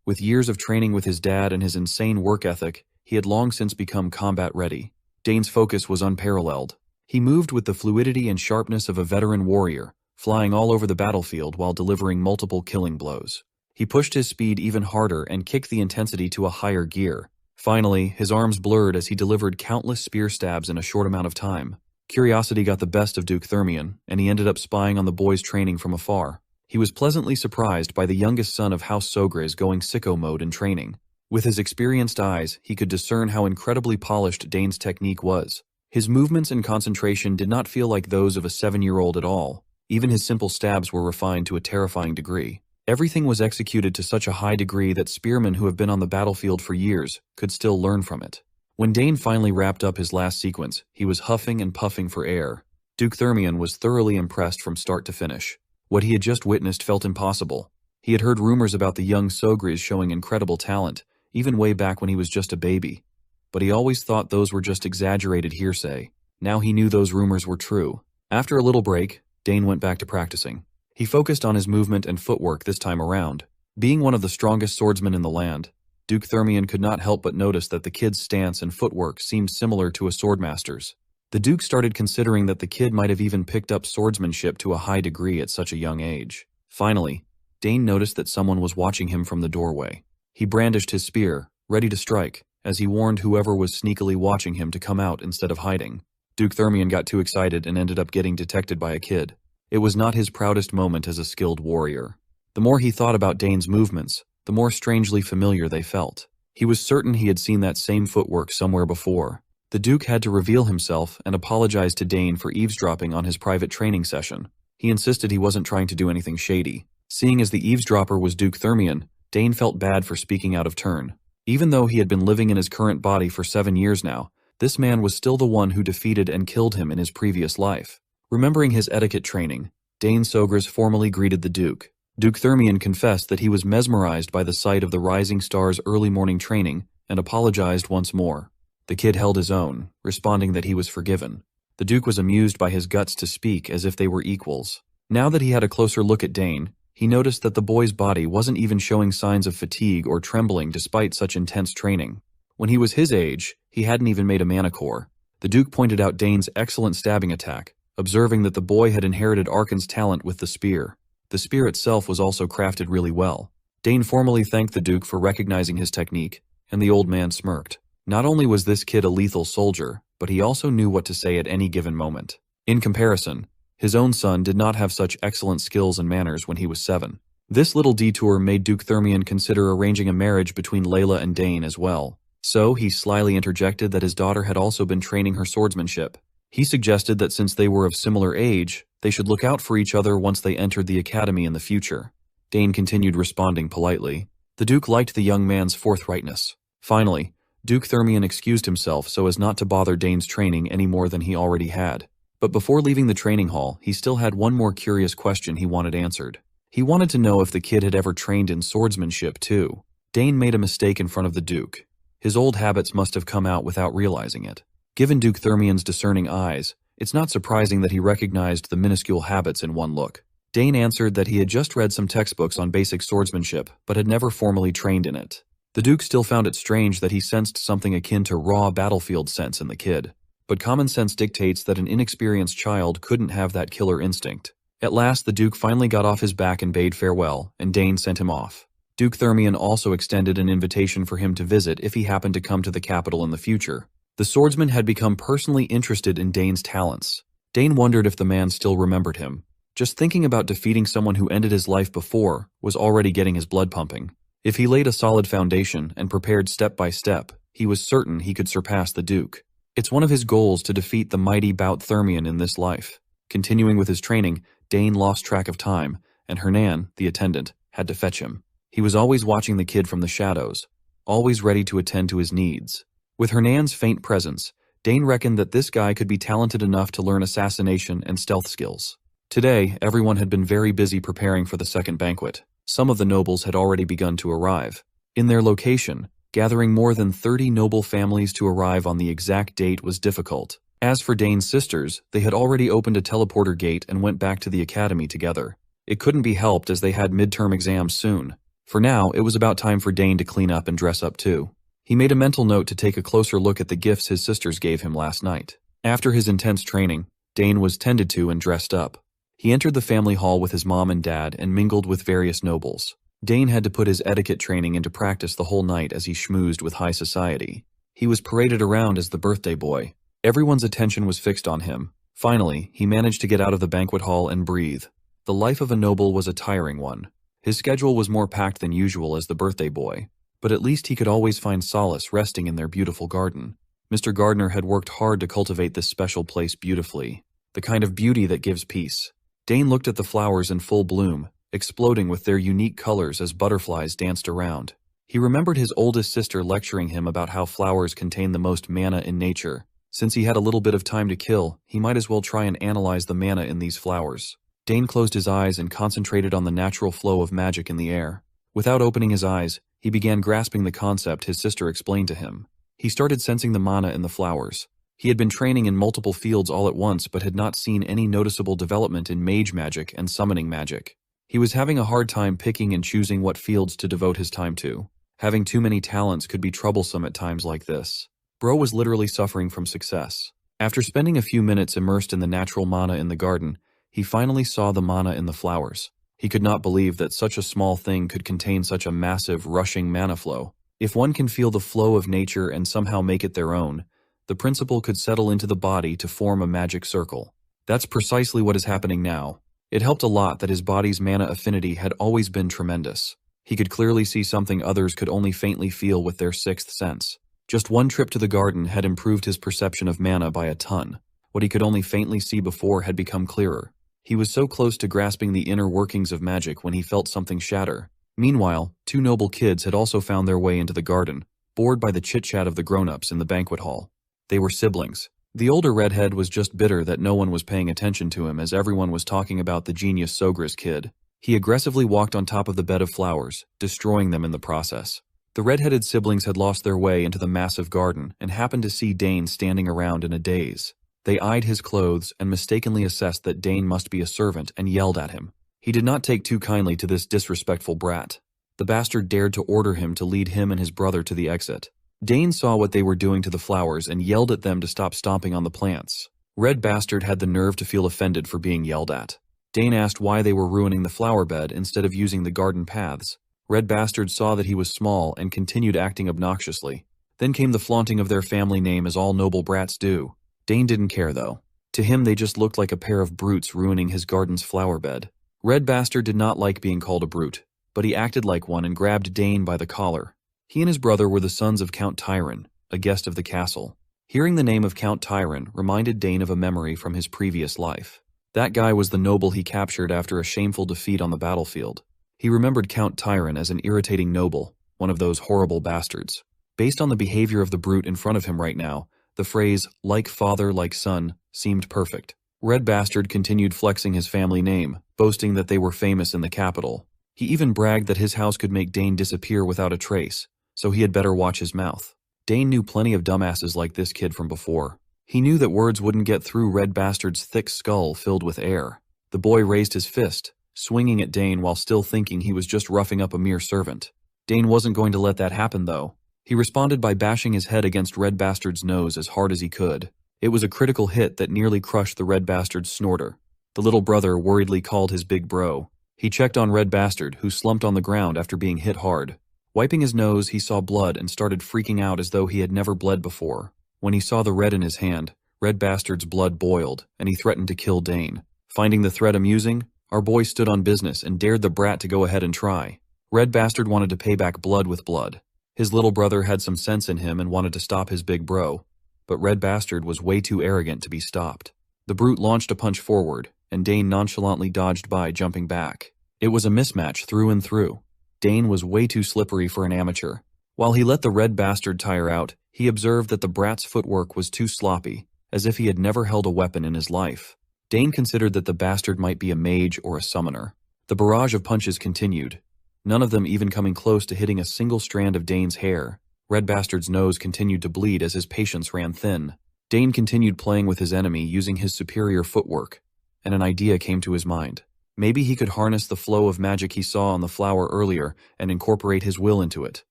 With years of training with his dad and his insane work ethic, he had long since become combat ready. Dane's focus was unparalleled. He moved with the fluidity and sharpness of a veteran warrior, flying all over the battlefield while delivering multiple killing blows. He pushed his speed even harder and kicked the intensity to a higher gear. Finally, his arms blurred as he delivered countless spear stabs in a short amount of time. Curiosity got the best of Duke Thermion, and he ended up spying on the boy's training from afar. He was pleasantly surprised by the youngest son of House Sogris going sicko mode in training. With his experienced eyes, he could discern how incredibly polished Dane's technique was. His movements and concentration did not feel like those of a 7-year-old at all. Even his simple stabs were refined to a terrifying degree. Everything was executed to such a high degree that spearmen who have been on the battlefield for years could still learn from it. When Dane finally wrapped up his last sequence, he was huffing and puffing for air. Duke Thermion was thoroughly impressed from start to finish. What he had just witnessed felt impossible. He had heard rumors about the young Sogris showing incredible talent, even way back when he was just a baby. But he always thought those were just exaggerated hearsay. Now he knew those rumors were true. After a little break, Dane went back to practicing. He focused on his movement and footwork this time around. Being one of the strongest swordsmen in the land, Duke Thermion could not help but notice that the kid's stance and footwork seemed similar to a swordmaster's. The Duke started considering that the kid might have even picked up swordsmanship to a high degree at such a young age. Finally, Dane noticed that someone was watching him from the doorway. He brandished his spear, ready to strike, as he warned whoever was sneakily watching him to come out instead of hiding. Duke Thermion got too excited and ended up getting detected by a kid. It was not his proudest moment as a skilled warrior. The more he thought about Dane's movements, the more strangely familiar they felt. He was certain he had seen that same footwork somewhere before. The Duke had to reveal himself and apologize to Dane for eavesdropping on his private training session. He insisted he wasn't trying to do anything shady. Seeing as the eavesdropper was Duke Thermion, Dane felt bad for speaking out of turn. Even though he had been living in his current body for 7 years now, this man was still the one who defeated and killed him in his previous life. Remembering his etiquette training, Dane Sogris formally greeted the Duke. Duke Thermion confessed that he was mesmerized by the sight of the Rising Star's early morning training and apologized once more. The kid held his own, responding that he was forgiven. The Duke was amused by his guts to speak as if they were equals. Now that he had a closer look at Dane, he noticed that the boy's body wasn't even showing signs of fatigue or trembling despite such intense training. When he was his age, he hadn't even made a manicore. The Duke pointed out Dane's excellent stabbing attack, observing that the boy had inherited Archon's talent with the spear. The spear itself was also crafted really well. Dane formally thanked the Duke for recognizing his technique, and the old man smirked. Not only was this kid a lethal soldier, but he also knew what to say at any given moment. In comparison, his own son did not have such excellent skills and manners when he was 7. This little detour made Duke Thermion consider arranging a marriage between Layla and Dane as well. So he slyly interjected that his daughter had also been training her swordsmanship. He suggested that since they were of similar age, they should look out for each other once they entered the academy in the future. Dane continued responding politely. The Duke liked the young man's forthrightness. Finally, Duke Thermion excused himself so as not to bother Dane's training any more than he already had. But before leaving the training hall, he still had one more curious question he wanted answered. He wanted to know if the kid had ever trained in swordsmanship too. Dane made a mistake in front of the Duke. His old habits must have come out without realizing it. Given Duke Thermion's discerning eyes, it's not surprising that he recognized the minuscule habits in one look. Dane answered that he had just read some textbooks on basic swordsmanship, but had never formally trained in it. The Duke still found it strange that he sensed something akin to raw battlefield sense in the kid. But common sense dictates that an inexperienced child couldn't have that killer instinct. At last, the Duke finally got off his back and bade farewell, and Dane sent him off. Duke Thermion also extended an invitation for him to visit if he happened to come to the capital in the future. The swordsman had become personally interested in Dane's talents. Dane wondered if the man still remembered him. Just thinking about defeating someone who ended his life before was already getting his blood pumping. If he laid a solid foundation and prepared step by step, He was certain he could surpass the Duke. It's one of his goals to defeat the mighty Bout Thermian in this life. Continuing with his training, Dane lost track of time, and Hernan, the attendant, had to fetch him. He was always watching the kid from the shadows, always ready to attend to his needs. With Hernan's faint presence, Dane reckoned that this guy could be talented enough to learn assassination and stealth skills. Today, everyone had been very busy preparing for the second banquet. Some of the nobles had already begun to arrive. In their location, gathering more than 30 noble families to arrive on the exact date was difficult. As for Dane's sisters, they had already opened a teleporter gate and went back to the academy together. It couldn't be helped as they had midterm exams soon. For now, it was about time for Dane to clean up and dress up too. He made a mental note to take a closer look at the gifts his sisters gave him last night. After his intense training, Dane was tended to and dressed up. He entered the family hall with his mom and dad and mingled with various nobles. Dane had to put his etiquette training into practice the whole night as he schmoozed with high society. He was paraded around as the birthday boy. Everyone's attention was fixed on him. Finally, he managed to get out of the banquet hall and breathe. The life of a noble was a tiring one. His schedule was more packed than usual as the birthday boy, but at least he could always find solace resting in their beautiful garden. Mr. Gardner had worked hard to cultivate this special place beautifully, the kind of beauty that gives peace. Dane looked at the flowers in full bloom, exploding with their unique colors as butterflies danced around. He remembered his oldest sister lecturing him about how flowers contain the most mana in nature. Since he had a little bit of time to kill, he might as well try and analyze the mana in these flowers. Dane closed his eyes and concentrated on the natural flow of magic in the air. Without opening his eyes, he began grasping the concept his sister explained to him. He started sensing the mana in the flowers. He had been training in multiple fields all at once but had not seen any noticeable development in mage magic and summoning magic. He was having a hard time picking and choosing what fields to devote his time to. Having too many talents could be troublesome at times like this. Bro was literally suffering from success. After spending a few minutes immersed in the natural mana in the garden, he finally saw the mana in the flowers. He could not believe that such a small thing could contain such a massive, rushing mana flow. If one can feel the flow of nature and somehow make it their own, the principle could settle into the body to form a magic circle. That's precisely what is happening now. It helped a lot that his body's mana affinity had always been tremendous. He could clearly see something others could only faintly feel with their sixth sense. Just one trip to the garden had improved his perception of mana by a ton. What he could only faintly see before had become clearer. He was so close to grasping the inner workings of magic when he felt something shatter. Meanwhile, two noble kids had also found their way into the garden, bored by the chit-chat of the grown-ups in the banquet hall. They were siblings. The older redhead was just bitter that no one was paying attention to him as everyone was talking about the genius Sogris kid. He aggressively walked on top of the bed of flowers, destroying them in the process. The red-headed siblings had lost their way into the massive garden and happened to see Dane standing around in a daze. They eyed his clothes and mistakenly assessed that Dane must be a servant and yelled at him. He did not take too kindly to this disrespectful brat. The bastard dared to order him to lead him and his brother to the exit. Dane saw what they were doing to the flowers and yelled at them to stop stomping on the plants. Red Bastard had the nerve to feel offended for being yelled at. Dane asked why they were ruining the flower bed instead of using the garden paths. Red Bastard saw that he was small and continued acting obnoxiously. Then came the flaunting of their family name as all noble brats do. Dane didn't care though. To him they just looked like a pair of brutes ruining his garden's flower bed. Red Bastard did not like being called a brute, but he acted like one and grabbed Dane by the collar. He and his brother were the sons of Count Tyron, a guest of the castle. Hearing the name of Count Tyron reminded Dane of a memory from his previous life. That guy was the noble he captured after a shameful defeat on the battlefield. He remembered Count Tyron as an irritating noble, one of those horrible bastards. Based on the behavior of the brute in front of him right now, the phrase, like father, like son, seemed perfect. Red Bastard continued flexing his family name, boasting that they were famous in the capital. He even bragged that his house could make Dane disappear without a trace, so he had better watch his mouth. Dane knew plenty of dumbasses like this kid from before. He knew that words wouldn't get through Red Bastard's thick skull filled with air. The boy raised his fist, swinging at Dane while still thinking he was just roughing up a mere servant. Dane wasn't going to let that happen though. He responded by bashing his head against Red Bastard's nose as hard as he could. It was a critical hit that nearly crushed the Red Bastard's snorter. The little brother worriedly called his big bro. He checked on Red Bastard, who slumped on the ground after being hit hard. Wiping his nose, he saw blood and started freaking out as though he had never bled before. When he saw the red in his hand, Red Bastard's blood boiled, and he threatened to kill Dane. Finding the threat amusing, our boy stood on business and dared the brat to go ahead and try. Red Bastard wanted to pay back blood with blood. His little brother had some sense in him and wanted to stop his big bro, but Red Bastard was way too arrogant to be stopped. The brute launched a punch forward, and Dane nonchalantly dodged by, jumping back. It was a mismatch through and through. Dane was way too slippery for an amateur. While he let the Red Bastard tire out, he observed that the brat's footwork was too sloppy, as if he had never held a weapon in his life. Dane considered that the bastard might be a mage or a summoner. The barrage of punches continued, none of them even coming close to hitting a single strand of Dane's hair. Red Bastard's nose continued to bleed as his patience ran thin. Dane continued playing with his enemy using his superior footwork, and an idea came to his mind. Maybe he could harness the flow of magic he saw on the flower earlier and incorporate his will into it.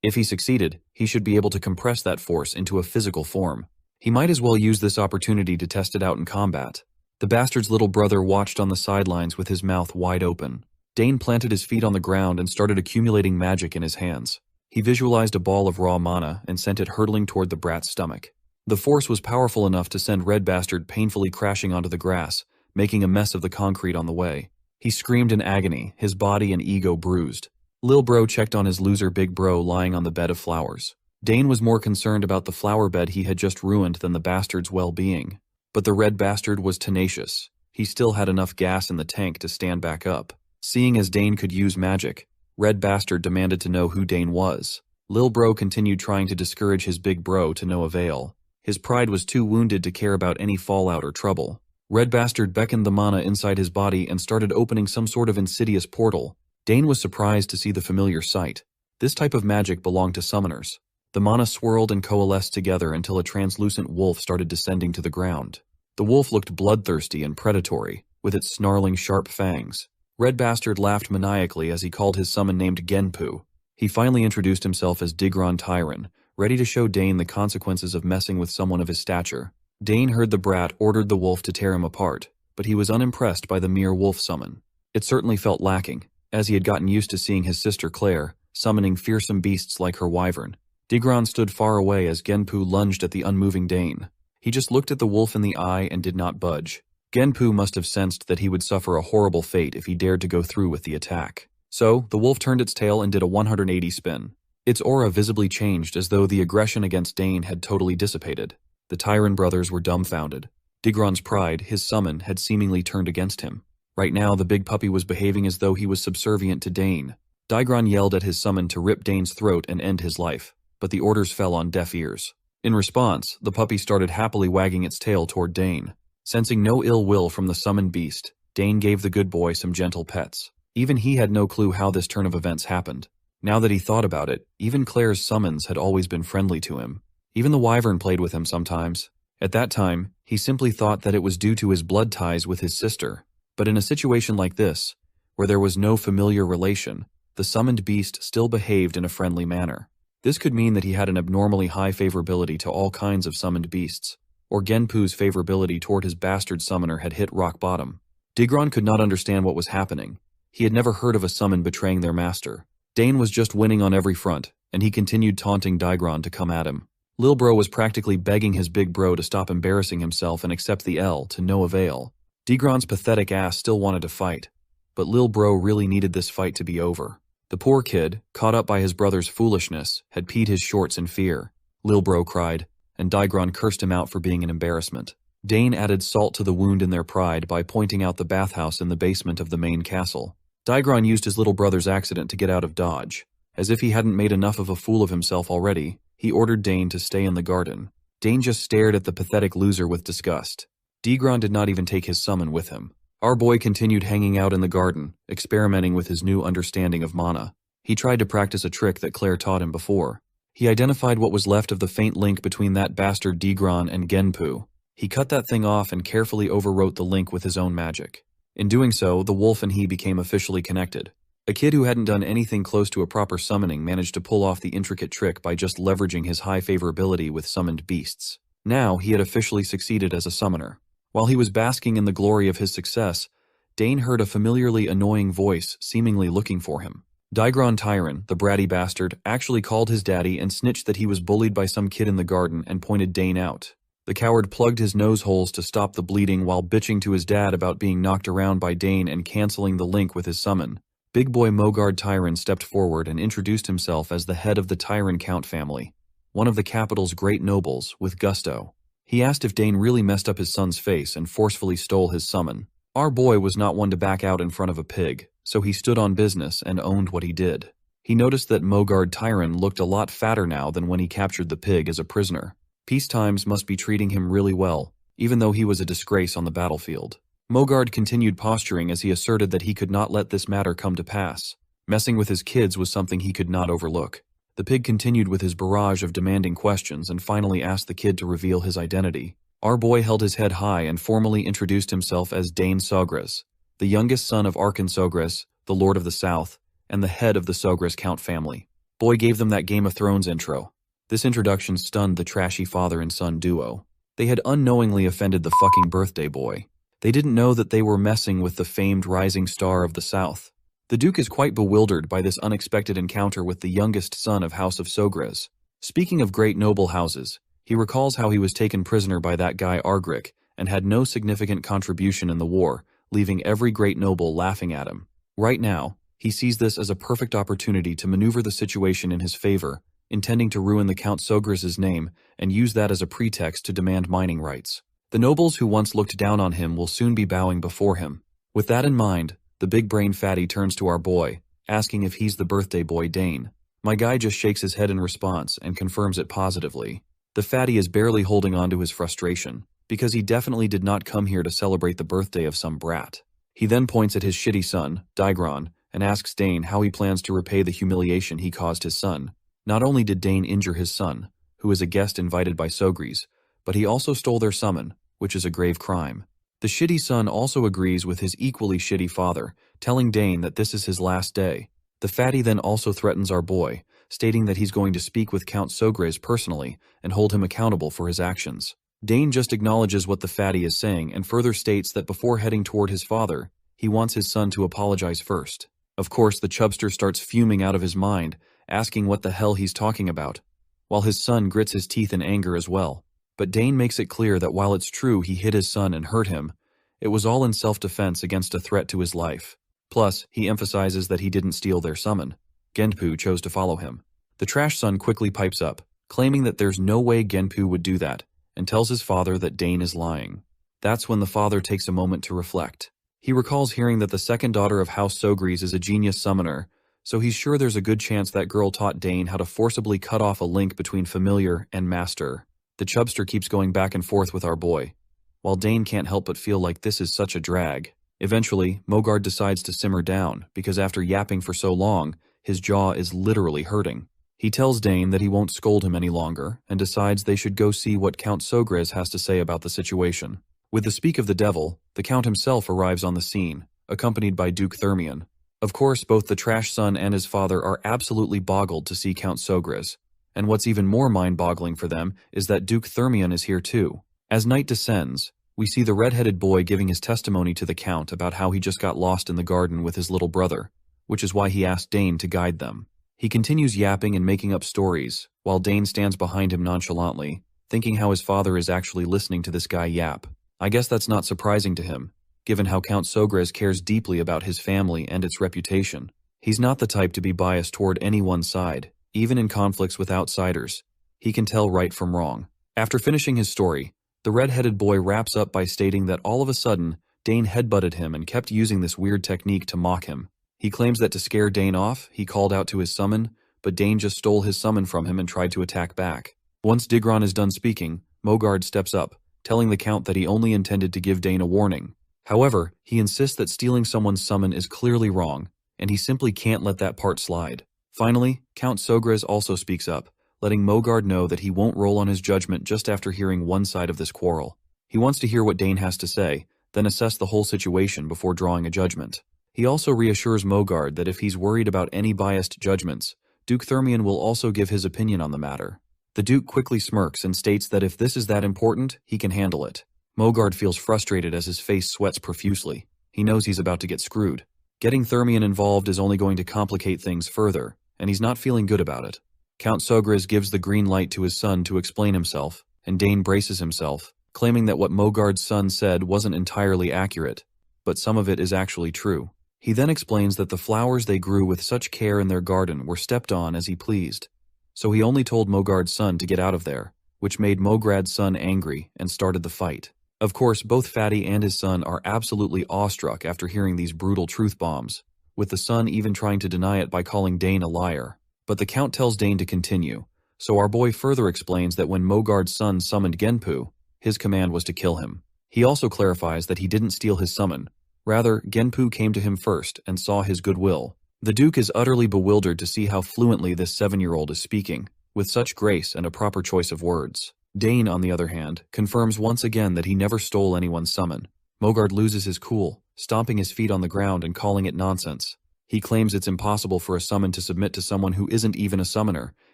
If he succeeded, he should be able to compress that force into a physical form. He might as well use this opportunity to test it out in combat. The bastard's little brother watched on the sidelines with his mouth wide open. Dane planted his feet on the ground and started accumulating magic in his hands. He visualized a ball of raw mana and sent it hurtling toward the brat's stomach. The force was powerful enough to send Red Bastard painfully crashing onto the grass, making a mess of the concrete on the way. He screamed in agony, his body and ego bruised. Lil Bro checked on his loser Big Bro lying on the bed of flowers. Dane was more concerned about the flower bed he had just ruined than the bastard's well-being. But the Red Bastard was tenacious. He still had enough gas in the tank to stand back up. Seeing as Dane could use magic, Red Bastard demanded to know who Dane was. Lil Bro continued trying to discourage his Big Bro to no avail. His pride was too wounded to care about any fallout or trouble. Red Bastard beckoned the mana inside his body and started opening some sort of insidious portal. Dane was surprised to see the familiar sight. This type of magic belonged to summoners. The mana swirled and coalesced together until a translucent wolf started descending to the ground. The wolf looked bloodthirsty and predatory, with its snarling sharp fangs. Red Bastard laughed maniacally as he called his summon named Genpu. He finally introduced himself as Digron Tyron, ready to show Dane the consequences of messing with someone of his stature. Dane heard the brat ordered the wolf to tear him apart, but he was unimpressed by the mere wolf summon. It certainly felt lacking, as he had gotten used to seeing his sister Claire summoning fearsome beasts like her wyvern. Digron stood far away as Genpu lunged at the unmoving Dane. He just looked at the wolf in the eye and did not budge. Genpu must have sensed that he would suffer a horrible fate if he dared to go through with the attack. So, the wolf turned its tail and did a 180 spin. Its aura visibly changed as though the aggression against Dane had totally dissipated. The Tyron brothers were dumbfounded. Digron's pride, his summon, had seemingly turned against him. Right now, the big puppy was behaving as though he was subservient to Dane. Digron yelled at his summon to rip Dane's throat and end his life, but the orders fell on deaf ears. In response, the puppy started happily wagging its tail toward Dane. Sensing no ill will from the summoned beast, Dane gave the good boy some gentle pets. Even he had no clue how this turn of events happened. Now that he thought about it, even Claire's summons had always been friendly to him. Even the wyvern played with him sometimes. At that time, he simply thought that it was due to his blood ties with his sister. But in a situation like this, where there was no familiar relation, the summoned beast still behaved in a friendly manner. This could mean that he had an abnormally high favorability to all kinds of summoned beasts, or Genpu's favorability toward his bastard summoner had hit rock bottom. Digron could not understand what was happening. He had never heard of a summon betraying their master. Dane was just winning on every front, and he continued taunting Digron to come at him. Lil Bro was practically begging his big bro to stop embarrassing himself and accept the L to no avail. Digron's pathetic ass still wanted to fight, but Lil Bro really needed this fight to be over. The poor kid, caught up by his brother's foolishness, had peed his shorts in fear. Lil Bro cried, and Digron cursed him out for being an embarrassment. Dane added salt to the wound in their pride by pointing out the bathhouse in the basement of the main castle. Digron used his little brother's accident to get out of Dodge. As if he hadn't made enough of a fool of himself already, he ordered Dane to stay in the garden. Dane just stared at the pathetic loser with disgust. Digron did not even take his summon with him. Our boy continued hanging out in the garden, experimenting with his new understanding of mana. He tried to practice a trick that Claire taught him before. He identified what was left of the faint link between that bastard Digron and Genpu. He cut that thing off and carefully overwrote the link with his own magic. In doing so, the wolf and he became officially connected. A kid who hadn't done anything close to a proper summoning managed to pull off the intricate trick by just leveraging his high favorability with summoned beasts. Now, he had officially succeeded as a summoner. While he was basking in the glory of his success, Dane heard a familiarly annoying voice seemingly looking for him. Digron Tyron, the bratty bastard, actually called his daddy and snitched that he was bullied by some kid in the garden and pointed Dane out. The coward plugged his nose holes to stop the bleeding while bitching to his dad about being knocked around by Dane and canceling the link with his summon. Big boy Mogard Tyran stepped forward and introduced himself as the head of the Tyran Count family, one of the capital's great nobles, with gusto. He asked if Dane really messed up his son's face and forcefully stole his summon. Our boy was not one to back out in front of a pig, so he stood on business and owned what he did. He noticed that Mogard Tyran looked a lot fatter now than when he captured the pig as a prisoner. Peace times must be treating him really well, even though he was a disgrace on the battlefield. Mogard continued posturing as he asserted that he could not let this matter come to pass. Messing with his kids was something he could not overlook. The pig continued with his barrage of demanding questions and finally asked the kid to reveal his identity. Our boy held his head high and formally introduced himself as Dane Sogres, the youngest son of Arkan Sogres, the Lord of the South, and the head of the Sogres Count family. Boy gave them that Game of Thrones intro. This introduction stunned the trashy father and son duo. They had unknowingly offended the fucking birthday boy. They didn't know that they were messing with the famed rising star of the South. The Duke is quite bewildered by this unexpected encounter with the youngest son of House of Sogres. Speaking of great noble houses, he recalls how he was taken prisoner by that guy Argrick and had no significant contribution in the war, leaving every great noble laughing at him. Right now, he sees this as a perfect opportunity to maneuver the situation in his favor, intending to ruin the Count Sogres' name and use that as a pretext to demand mining rights. The nobles who once looked down on him will soon be bowing before him. With that in mind, the big brain fatty turns to our boy, asking if he's the birthday boy Dane. My guy just shakes his head in response and confirms it positively. The fatty is barely holding on to his frustration, because he definitely did not come here to celebrate the birthday of some brat. He then points at his shitty son, Digron, and asks Dane how he plans to repay the humiliation he caused his son. Not only did Dane injure his son, who is a guest invited by Sogres, but he also stole their summon, which is a grave crime. The shitty son also agrees with his equally shitty father, telling Dane that this is his last day. The fatty then also threatens our boy, stating that he's going to speak with Count Sogres personally and hold him accountable for his actions. Dane just acknowledges what the fatty is saying and further states that before heading toward his father, he wants his son to apologize first. Of course, the chubster starts fuming out of his mind, asking what the hell he's talking about, while his son grits his teeth in anger as well. But Dane makes it clear that while it's true he hit his son and hurt him, it was all in self-defense against a threat to his life. Plus, he emphasizes that he didn't steal their summon. Genpu chose to follow him. The trash son quickly pipes up, claiming that there's no way Genpu would do that, and tells his father that Dane is lying. That's when the father takes a moment to reflect. He recalls hearing that the second daughter of House Sogres is a genius summoner, so he's sure there's a good chance that girl taught Dane how to forcibly cut off a link between familiar and master. The chubster keeps going back and forth with our boy, while Dane can't help but feel like this is such a drag. Eventually, Mogard decides to simmer down, because after yapping for so long, his jaw is literally hurting. He tells Dane that he won't scold him any longer, and decides they should go see what Count Sogres has to say about the situation. With the speak of the devil, the Count himself arrives on the scene, accompanied by Duke Thermion. Of course, both the trash son and his father are absolutely boggled to see Count Sogres. And what's even more mind-boggling for them is that Duke Thermion is here too. As night descends, we see the red-headed boy giving his testimony to the Count about how he just got lost in the garden with his little brother, which is why he asked Dane to guide them. He continues yapping and making up stories, while Dane stands behind him nonchalantly, thinking how his father is actually listening to this guy yap. I guess that's not surprising to him, given how Count Sogres cares deeply about his family and its reputation. He's not the type to be biased toward any one side. Even in conflicts with outsiders, he can tell right from wrong. After finishing his story, the red-headed boy wraps up by stating that all of a sudden, Dane headbutted him and kept using this weird technique to mock him. He claims that to scare Dane off, he called out to his summon, but Dane just stole his summon from him and tried to attack back. Once Digron is done speaking, Mogard steps up, telling the Count that he only intended to give Dane a warning. However, he insists that stealing someone's summon is clearly wrong, and he simply can't let that part slide. Finally, Count Sogres also speaks up, letting Mogard know that he won't roll on his judgment just after hearing one side of this quarrel. He wants to hear what Dane has to say, then assess the whole situation before drawing a judgment. He also reassures Mogard that if he's worried about any biased judgments, Duke Thermion will also give his opinion on the matter. The Duke quickly smirks and states that if this is that important, he can handle it. Mogard feels frustrated as his face sweats profusely. He knows he's about to get screwed. Getting Thermion involved is only going to complicate things further, and he's not feeling good about it. Count Sogres gives the green light to his son to explain himself, and Dane braces himself, claiming that what Mogard's son said wasn't entirely accurate, but some of it is actually true. He then explains that the flowers they grew with such care in their garden were stepped on as he pleased. So he only told Mogard's son to get out of there, which made Mograd's son angry and started the fight. Of course, both Fatty and his son are absolutely awestruck after hearing these brutal truth bombs, with the son even trying to deny it by calling Dane a liar. But the Count tells Dane to continue, so our boy further explains that when Mogard's son summoned Genpu, his command was to kill him. He also clarifies that he didn't steal his summon. Rather, Genpu came to him first and saw his goodwill. The Duke is utterly bewildered to see how fluently this 7-year-old is speaking, with such grace and a proper choice of words. Dane, on the other hand, confirms once again that he never stole anyone's summon. Mogard loses his cool, stomping his feet on the ground and calling it nonsense. He claims it's impossible for a summon to submit to someone who isn't even a summoner,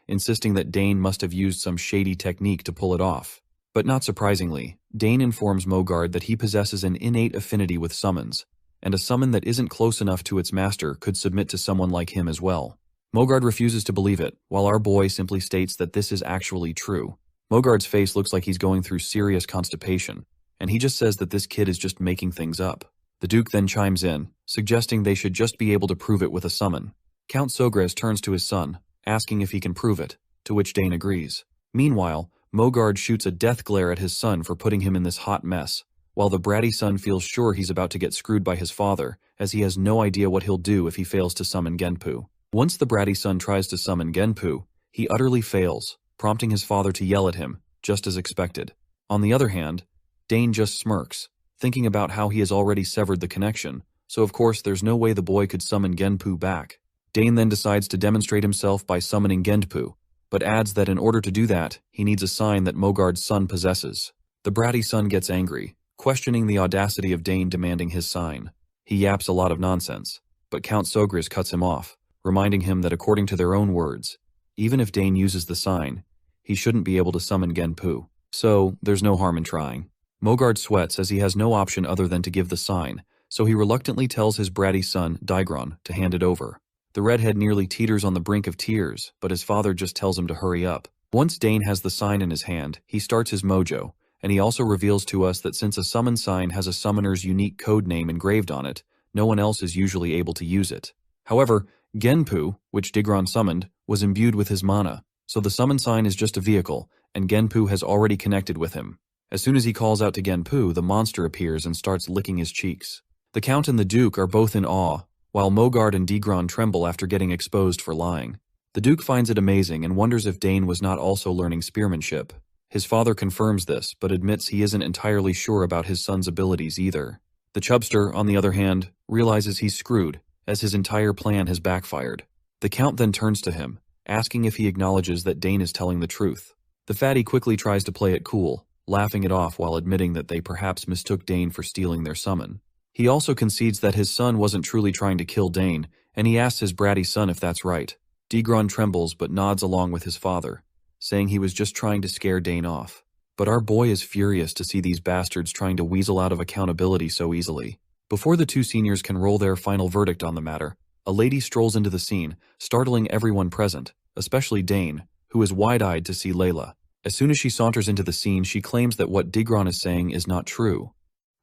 insisting that Dane must have used some shady technique to pull it off. But not surprisingly, Dane informs Mogard that he possesses an innate affinity with summons, and a summon that isn't close enough to its master could submit to someone like him as well. Mogard refuses to believe it, while our boy simply states that this is actually true. Mogard's face looks like he's going through serious constipation, and he just says that this kid is just making things up. The Duke then chimes in, suggesting they should just be able to prove it with a summon. Count Sogres turns to his son, asking if he can prove it, to which Dane agrees. Meanwhile, Mogard shoots a death glare at his son for putting him in this hot mess, while the bratty son feels sure he's about to get screwed by his father, as he has no idea what he'll do if he fails to summon Genpu. Once the bratty son tries to summon Genpu, he utterly fails, prompting his father to yell at him, just as expected. On the other hand, Dane just smirks, thinking about how he has already severed the connection, so of course there's no way the boy could summon Genpu back. Dane then decides to demonstrate himself by summoning Genpu, but adds that in order to do that, he needs a sign that Mogard's son possesses. The bratty son gets angry, questioning the audacity of Dane demanding his sign. He yaps a lot of nonsense, but Count Sogres cuts him off, reminding him that according to their own words, even if Dane uses the sign, he shouldn't be able to summon Genpu. So, there's no harm in trying. Mogard sweats as he has no option other than to give the sign, so he reluctantly tells his bratty son, Digron, to hand it over. The redhead nearly teeters on the brink of tears, but his father just tells him to hurry up. Once Dane has the sign in his hand, he starts his mojo, and he also reveals to us that since a summon sign has a summoner's unique code name engraved on it, no one else is usually able to use it. However, Genpu, which Digron summoned, was imbued with his mana, so the summon sign is just a vehicle, and Genpu has already connected with him. As soon as he calls out to Genpu, the monster appears and starts licking his cheeks. The Count and the Duke are both in awe, while Mogard and Digron tremble after getting exposed for lying. The Duke finds it amazing and wonders if Dane was not also learning spearmanship. His father confirms this, but admits he isn't entirely sure about his son's abilities either. The Chubster, on the other hand, realizes he's screwed, as his entire plan has backfired. The Count then turns to him, asking if he acknowledges that Dane is telling the truth. The fatty quickly tries to play it cool, laughing it off while admitting that they perhaps mistook Dane for stealing their summon. He also concedes that his son wasn't truly trying to kill Dane, and he asks his bratty son if that's right. Digron trembles but nods along with his father, saying he was just trying to scare Dane off. But our boy is furious to see these bastards trying to weasel out of accountability so easily. Before the two seniors can roll their final verdict on the matter, a lady strolls into the scene, startling everyone present, especially Dane, who is wide-eyed to see Layla. As soon as she saunters into the scene, she claims that what Digron is saying is not true.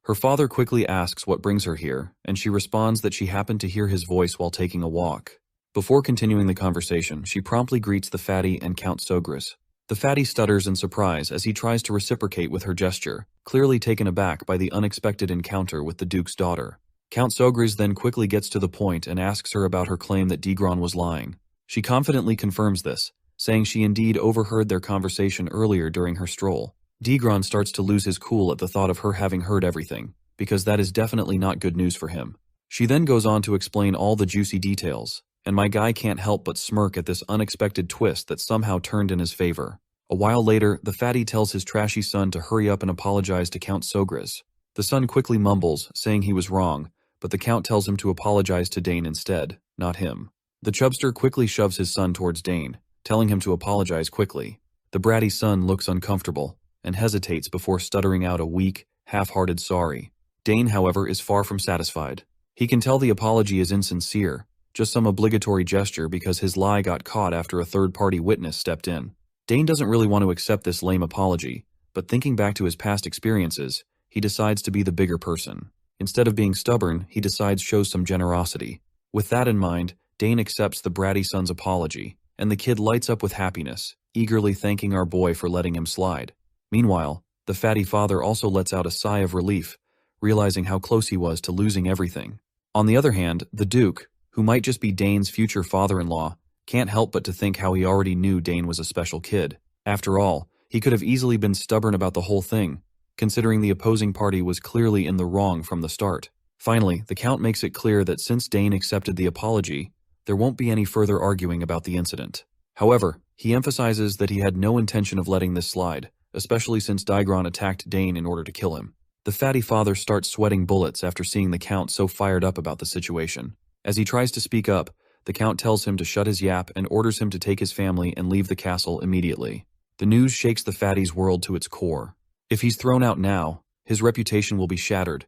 Her father quickly asks what brings her here, and she responds that she happened to hear his voice while taking a walk. Before continuing the conversation, she promptly greets the fatty and Count Sogres. The fatty stutters in surprise as he tries to reciprocate with her gesture, clearly taken aback by the unexpected encounter with the Duke's daughter. Count Sogres then quickly gets to the point and asks her about her claim that Digron was lying. She confidently confirms this, saying she indeed overheard their conversation earlier during her stroll. Digron starts to lose his cool at the thought of her having heard everything, because that is definitely not good news for him. She then goes on to explain all the juicy details, and my guy can't help but smirk at this unexpected twist that somehow turned in his favor. A while later, the fatty tells his trashy son to hurry up and apologize to Count Sogres. The son quickly mumbles, saying he was wrong, but the Count tells him to apologize to Dane instead, not him. The Chubster quickly shoves his son towards Dane, telling him to apologize quickly. The bratty son looks uncomfortable, and hesitates before stuttering out a weak, half-hearted sorry. Dane, however, is far from satisfied. He can tell the apology is insincere, just some obligatory gesture because his lie got caught after a third-party witness stepped in. Dane doesn't really want to accept this lame apology, but thinking back to his past experiences, he decides to be the bigger person. Instead of being stubborn, he decides shows some generosity. With that in mind, Dane accepts the bratty son's apology, and the kid lights up with happiness, eagerly thanking our boy for letting him slide. Meanwhile, the fatty father also lets out a sigh of relief, realizing how close he was to losing everything. On the other hand, the Duke, who might just be Dane's future father-in-law, can't help but to think how he already knew Dane was a special kid. After all, he could have easily been stubborn about the whole thing, considering the opposing party was clearly in the wrong from the start. Finally, the Count makes it clear that since Dane accepted the apology, there won't be any further arguing about the incident. However, he emphasizes that he had no intention of letting this slide, especially since Daigron attacked Dane in order to kill him. The fatty father starts sweating bullets after seeing the Count so fired up about the situation. As he tries to speak up, the Count tells him to shut his yap and orders him to take his family and leave the castle immediately. The news shakes the fatty's world to its core. If he's thrown out now, his reputation will be shattered,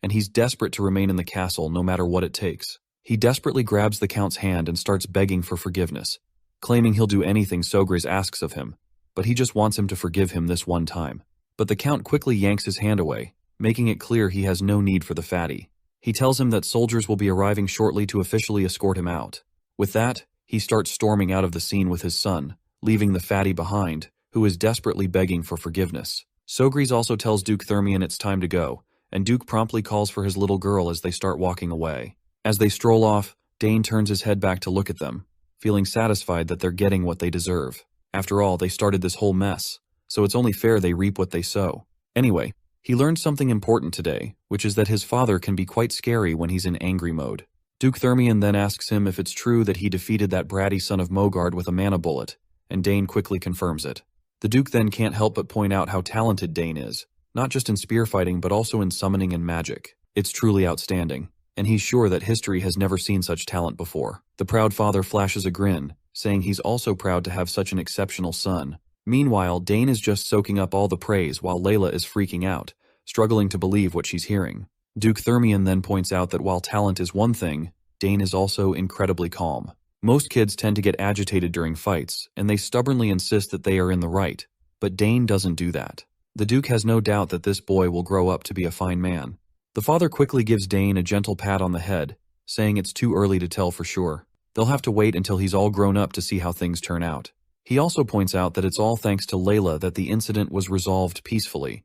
and he's desperate to remain in the castle no matter what it takes. He desperately grabs the Count's hand and starts begging for forgiveness, claiming he'll do anything Sogris asks of him, but he just wants him to forgive him this one time. But the Count quickly yanks his hand away, making it clear he has no need for the fatty. He tells him that soldiers will be arriving shortly to officially escort him out. With that, he starts storming out of the scene with his son, leaving the fatty behind, who is desperately begging for forgiveness. Sogris also tells Duke Thermion it's time to go, and Duke promptly calls for his little girl as they start walking away. As they stroll off, Dane turns his head back to look at them, feeling satisfied that they're getting what they deserve. After all, they started this whole mess, so it's only fair they reap what they sow. Anyway, he learned something important today, which is that his father can be quite scary when he's in angry mode. Duke Thermion then asks him if it's true that he defeated that bratty son of Mogard with a mana bullet, and Dane quickly confirms it. The Duke then can't help but point out how talented Dane is, not just in spear fighting but also in summoning and magic. It's truly outstanding, and he's sure that history has never seen such talent before. The proud father flashes a grin, saying he's also proud to have such an exceptional son. Meanwhile, Dane is just soaking up all the praise while Layla is freaking out, struggling to believe what she's hearing. Duke Thermion then points out that while talent is one thing, Dane is also incredibly calm. Most kids tend to get agitated during fights, and they stubbornly insist that they are in the right, but Dane doesn't do that. The Duke has no doubt that this boy will grow up to be a fine man. The father quickly gives Dane a gentle pat on the head, saying it's too early to tell for sure. They'll have to wait until he's all grown up to see how things turn out. He also points out that it's all thanks to Layla that the incident was resolved peacefully.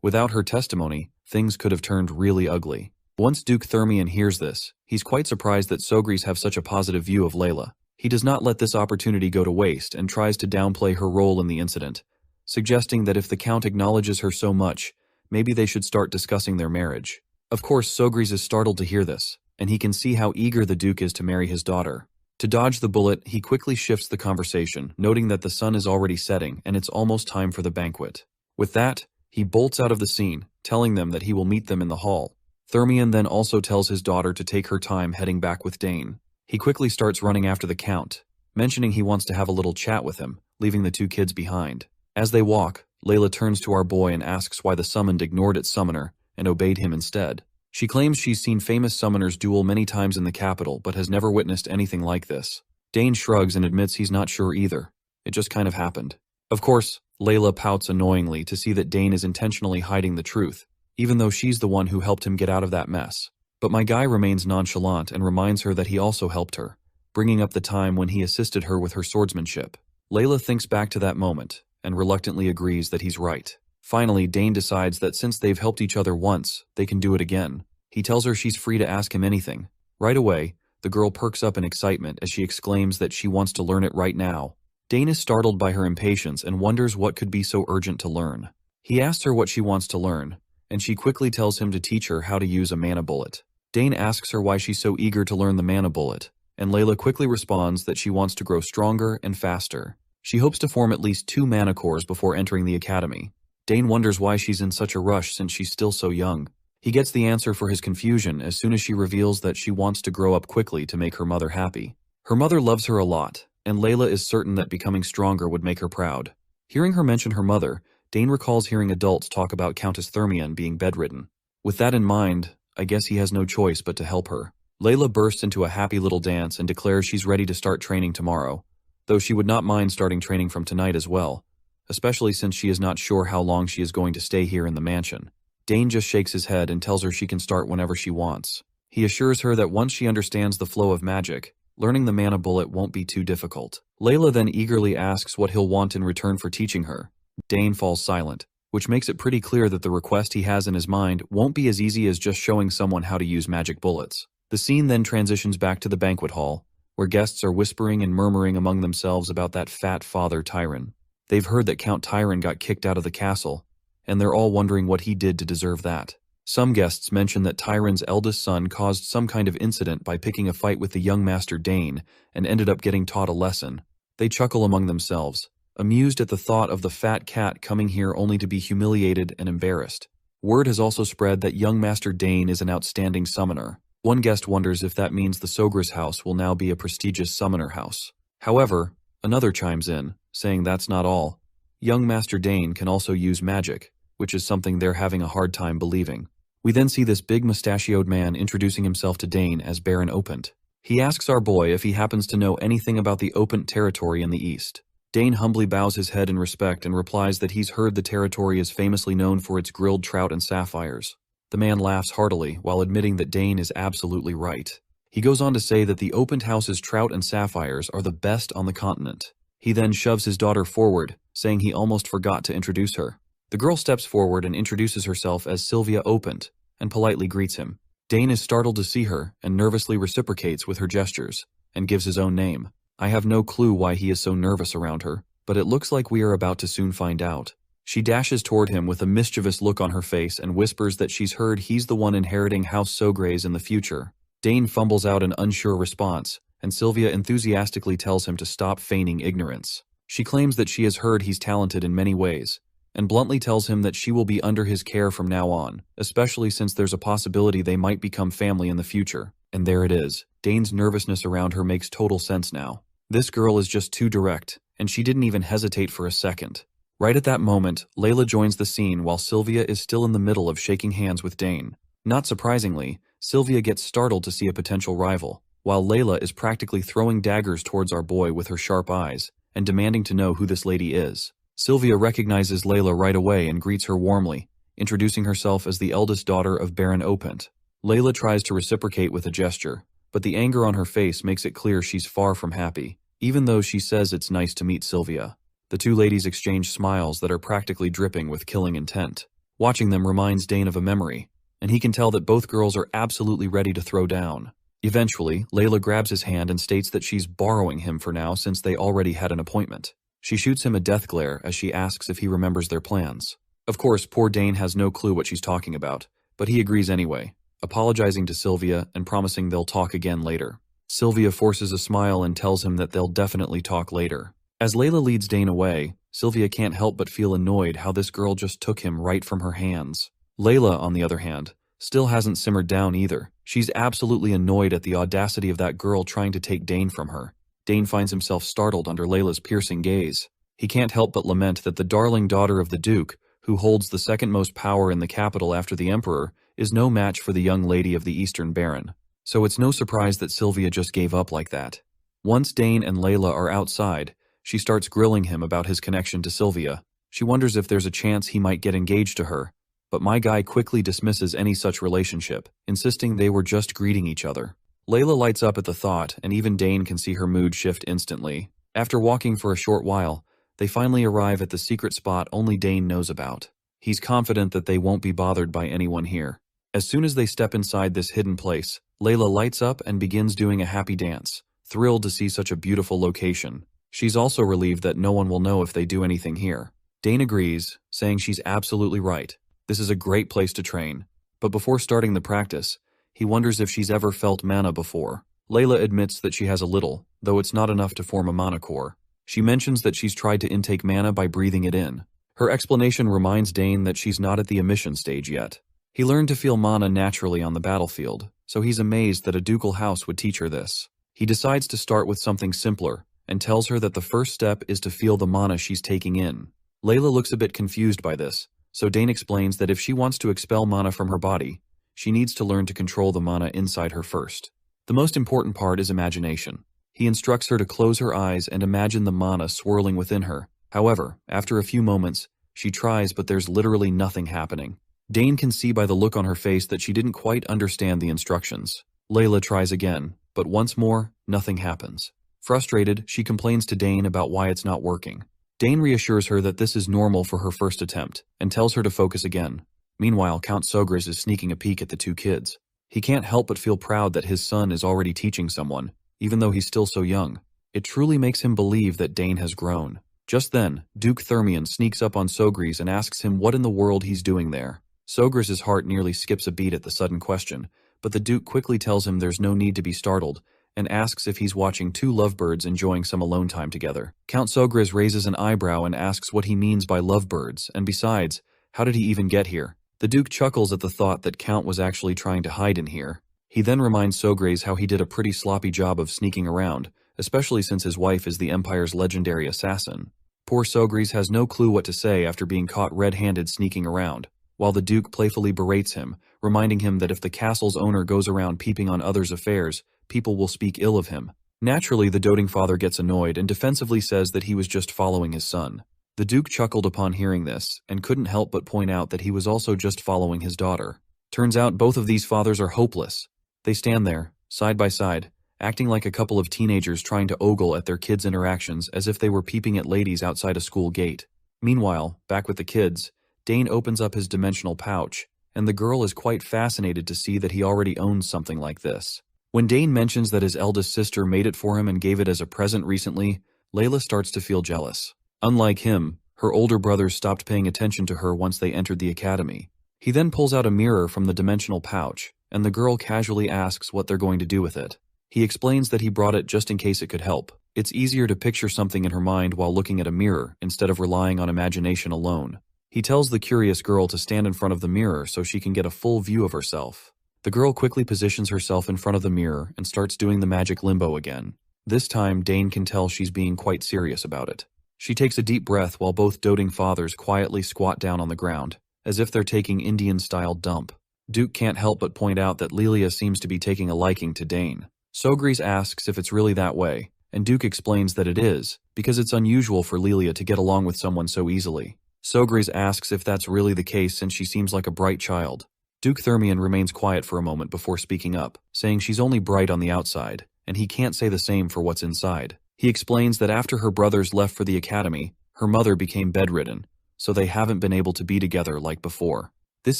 Without her testimony, things could have turned really ugly. Once Duke Thermion hears this, he's quite surprised that Sogris have such a positive view of Layla. He does not let this opportunity go to waste and tries to downplay her role in the incident, suggesting that if the Count acknowledges her so much, maybe they should start discussing their marriage. Of course, Sogris is startled to hear this, and he can see how eager the Duke is to marry his daughter. To dodge the bullet, he quickly shifts the conversation, noting that the sun is already setting and it's almost time for the banquet. With that, he bolts out of the scene, telling them that he will meet them in the hall. Thermion then also tells his daughter to take her time heading back with Dane. He quickly starts running after the Count, mentioning he wants to have a little chat with him, leaving the two kids behind. As they walk, Layla turns to our boy and asks why the summoned ignored its summoner and obeyed him instead. She claims she's seen famous summoners duel many times in the capital but has never witnessed anything like this. Dane shrugs and admits he's not sure either. It just kind of happened. Of course, Layla pouts annoyingly to see that Dane is intentionally hiding the truth, even though she's the one who helped him get out of that mess. But my guy remains nonchalant and reminds her that he also helped her, bringing up the time when he assisted her with her swordsmanship. Layla thinks back to that moment and reluctantly agrees that he's right. Finally, Dane decides that since they've helped each other once, they can do it again. He tells her she's free to ask him anything. Right away, the girl perks up in excitement as she exclaims that she wants to learn it right now. Dane is startled by her impatience and wonders what could be so urgent to learn. He asks her what she wants to learn, and she quickly tells him to teach her how to use a mana bullet. Dane asks her why she's so eager to learn the mana bullet, and Layla quickly responds that she wants to grow stronger and faster. She hopes to form at least 2 mana cores before entering the academy. Dane wonders why she's in such a rush since she's still so young. He gets the answer for his confusion as soon as she reveals that she wants to grow up quickly to make her mother happy. Her mother loves her a lot, and Layla is certain that becoming stronger would make her proud. Hearing her mention her mother, Dane recalls hearing adults talk about Countess Thermion being bedridden. With that in mind, I guess he has no choice but to help her. Layla bursts into a happy little dance and declares she's ready to start training tomorrow, though she would not mind starting training from tonight as well, especially since she is not sure how long she is going to stay here in the mansion. Dane just shakes his head and tells her she can start whenever she wants. He assures her that once she understands the flow of magic, learning the mana bullet won't be too difficult. Layla then eagerly asks what he'll want in return for teaching her. Dane falls silent, which makes it pretty clear that the request he has in his mind won't be as easy as just showing someone how to use magic bullets. The scene then transitions back to the banquet hall, where guests are whispering and murmuring among themselves about that fat father Tyron. They've heard that Count Tyron got kicked out of the castle, and they're all wondering what he did to deserve that. Some guests mention that Tyron's eldest son caused some kind of incident by picking a fight with the young master Dane and ended up getting taught a lesson. They chuckle among themselves, amused at the thought of the fat cat coming here only to be humiliated and embarrassed. Word has also spread that young Master Dane is an outstanding summoner. One guest wonders if that means the Sogra's house will now be a prestigious summoner house. However, another chimes in, saying that's not all. Young Master Dane can also use magic, which is something they're having a hard time believing. We then see this big mustachioed man introducing himself to Dane as Baron Opent. He asks our boy if he happens to know anything about the Opent territory in the east. Dane humbly bows his head in respect and replies that he's heard the territory is famously known for its grilled trout and sapphires. The man laughs heartily while admitting that Dane is absolutely right. He goes on to say that the Opent house's trout and sapphires are the best on the continent. He then shoves his daughter forward, saying he almost forgot to introduce her. The girl steps forward and introduces herself as Sylvia Opent and politely greets him. Dane is startled to see her and nervously reciprocates with her gestures and gives his own name. I have no clue why he is so nervous around her, but it looks like we are about to soon find out. She dashes toward him with a mischievous look on her face and whispers that she's heard he's the one inheriting House Sogre's in the future. Dane fumbles out an unsure response, and Sylvia enthusiastically tells him to stop feigning ignorance. She claims that she has heard he's talented in many ways, and bluntly tells him that she will be under his care from now on, especially since there's a possibility they might become family in the future. And there it is. Dane's nervousness around her makes total sense now. This girl is just too direct, and she didn't even hesitate for a second. Right at that moment, Layla joins the scene while Sylvia is still in the middle of shaking hands with Dane. Not surprisingly, Sylvia gets startled to see a potential rival, while Layla is practically throwing daggers towards our boy with her sharp eyes, and demanding to know who this lady is. Sylvia recognizes Layla right away and greets her warmly, introducing herself as the eldest daughter of Baron Opent. Layla tries to reciprocate with a gesture, but the anger on her face makes it clear she's far from happy, even though she says it's nice to meet Sylvia. The two ladies exchange smiles that are practically dripping with killing intent. Watching them reminds Dane of a memory, and he can tell that both girls are absolutely ready to throw down. Eventually, Layla grabs his hand and states that she's borrowing him for now since they already had an appointment. She shoots him a death glare as she asks if he remembers their plans. Of course, poor Dane has no clue what she's talking about, but he agrees anyway, apologizing to Sylvia and promising they'll talk again later. Sylvia forces a smile and tells him that they'll definitely talk later. As Layla leads Dane away, Sylvia can't help but feel annoyed how this girl just took him right from her hands. Layla, on the other hand, still hasn't simmered down either. She's absolutely annoyed at the audacity of that girl trying to take Dane from her. Dane finds himself startled under Layla's piercing gaze. He can't help but lament that the darling daughter of the Duke, who holds the second most power in the capital after the Emperor, is no match for the young lady of the Eastern Baron. So it's no surprise that Sylvia just gave up like that. Once Dane and Layla are outside, she starts grilling him about his connection to Sylvia. She wonders if there's a chance he might get engaged to her, but my guy quickly dismisses any such relationship, insisting they were just greeting each other. Layla lights up at the thought, and even Dane can see her mood shift instantly. After walking for a short while, they finally arrive at the secret spot only Dane knows about. He's confident that they won't be bothered by anyone here. As soon as they step inside this hidden place, Layla lights up and begins doing a happy dance, thrilled to see such a beautiful location. She's also relieved that no one will know if they do anything here. Dane agrees, saying she's absolutely right. This is a great place to train. But before starting the practice, he wonders if she's ever felt mana before. Layla admits that she has a little, though it's not enough to form a mana core. She mentions that she's tried to intake mana by breathing it in. Her explanation reminds Dane that she's not at the emission stage yet. He learned to feel mana naturally on the battlefield, so he's amazed that a ducal house would teach her this. He decides to start with something simpler, and tells her that the first step is to feel the mana she's taking in. Layla looks a bit confused by this, so Dane explains that if she wants to expel mana from her body, she needs to learn to control the mana inside her first. The most important part is imagination. He instructs her to close her eyes and imagine the mana swirling within her. However, after a few moments, she tries but there's literally nothing happening. Dane can see by the look on her face that she didn't quite understand the instructions. Layla tries again, but once more, nothing happens. Frustrated, she complains to Dane about why it's not working. Dane reassures her that this is normal for her first attempt, and tells her to focus again. Meanwhile, Count Sogris is sneaking a peek at the two kids. He can't help but feel proud that his son is already teaching someone, even though he's still so young. It truly makes him believe that Dane has grown. Just then, Duke Thermion sneaks up on Sogris and asks him what in the world he's doing there. Sogris' heart nearly skips a beat at the sudden question, but the Duke quickly tells him there's no need to be startled, and asks if he's watching two lovebirds enjoying some alone time together. Count Sogris raises an eyebrow and asks what he means by lovebirds, and besides, how did he even get here? The Duke chuckles at the thought that Count was actually trying to hide in here. He then reminds Sogris how he did a pretty sloppy job of sneaking around, especially since his wife is the Empire's legendary assassin. Poor Sogris has no clue what to say after being caught red-handed sneaking around, while the Duke playfully berates him, reminding him that if the castle's owner goes around peeping on others' affairs, people will speak ill of him. Naturally, the doting father gets annoyed and defensively says that he was just following his son. The Duke chuckled upon hearing this, and couldn't help but point out that he was also just following his daughter. Turns out both of these fathers are hopeless. They stand there, side by side, acting like a couple of teenagers trying to ogle at their kids' interactions as if they were peeping at ladies outside a school gate. Meanwhile, back with the kids, Dane opens up his dimensional pouch, and the girl is quite fascinated to see that he already owns something like this. When Dane mentions that his eldest sister made it for him and gave it as a present recently, Layla starts to feel jealous. Unlike him, her older brothers stopped paying attention to her once they entered the academy. He then pulls out a mirror from the dimensional pouch, and the girl casually asks what they're going to do with it. He explains that he brought it just in case it could help. It's easier to picture something in her mind while looking at a mirror instead of relying on imagination alone. He tells the curious girl to stand in front of the mirror so she can get a full view of herself. The girl quickly positions herself in front of the mirror and starts doing the magic limbo again. This time, Dane can tell she's being quite serious about it. She takes a deep breath while both doting fathers quietly squat down on the ground, as if they're taking Indian-style dump. Duke can't help but point out that Lilia seems to be taking a liking to Dane. Sogris asks if it's really that way, and Duke explains that it is, because it's unusual for Lilia to get along with someone so easily. Sogris asks if that's really the case since she seems like a bright child. Duke Thermion remains quiet for a moment before speaking up, saying she's only bright on the outside, and he can't say the same for what's inside. He explains that after her brothers left for the academy, her mother became bedridden, so they haven't been able to be together like before. This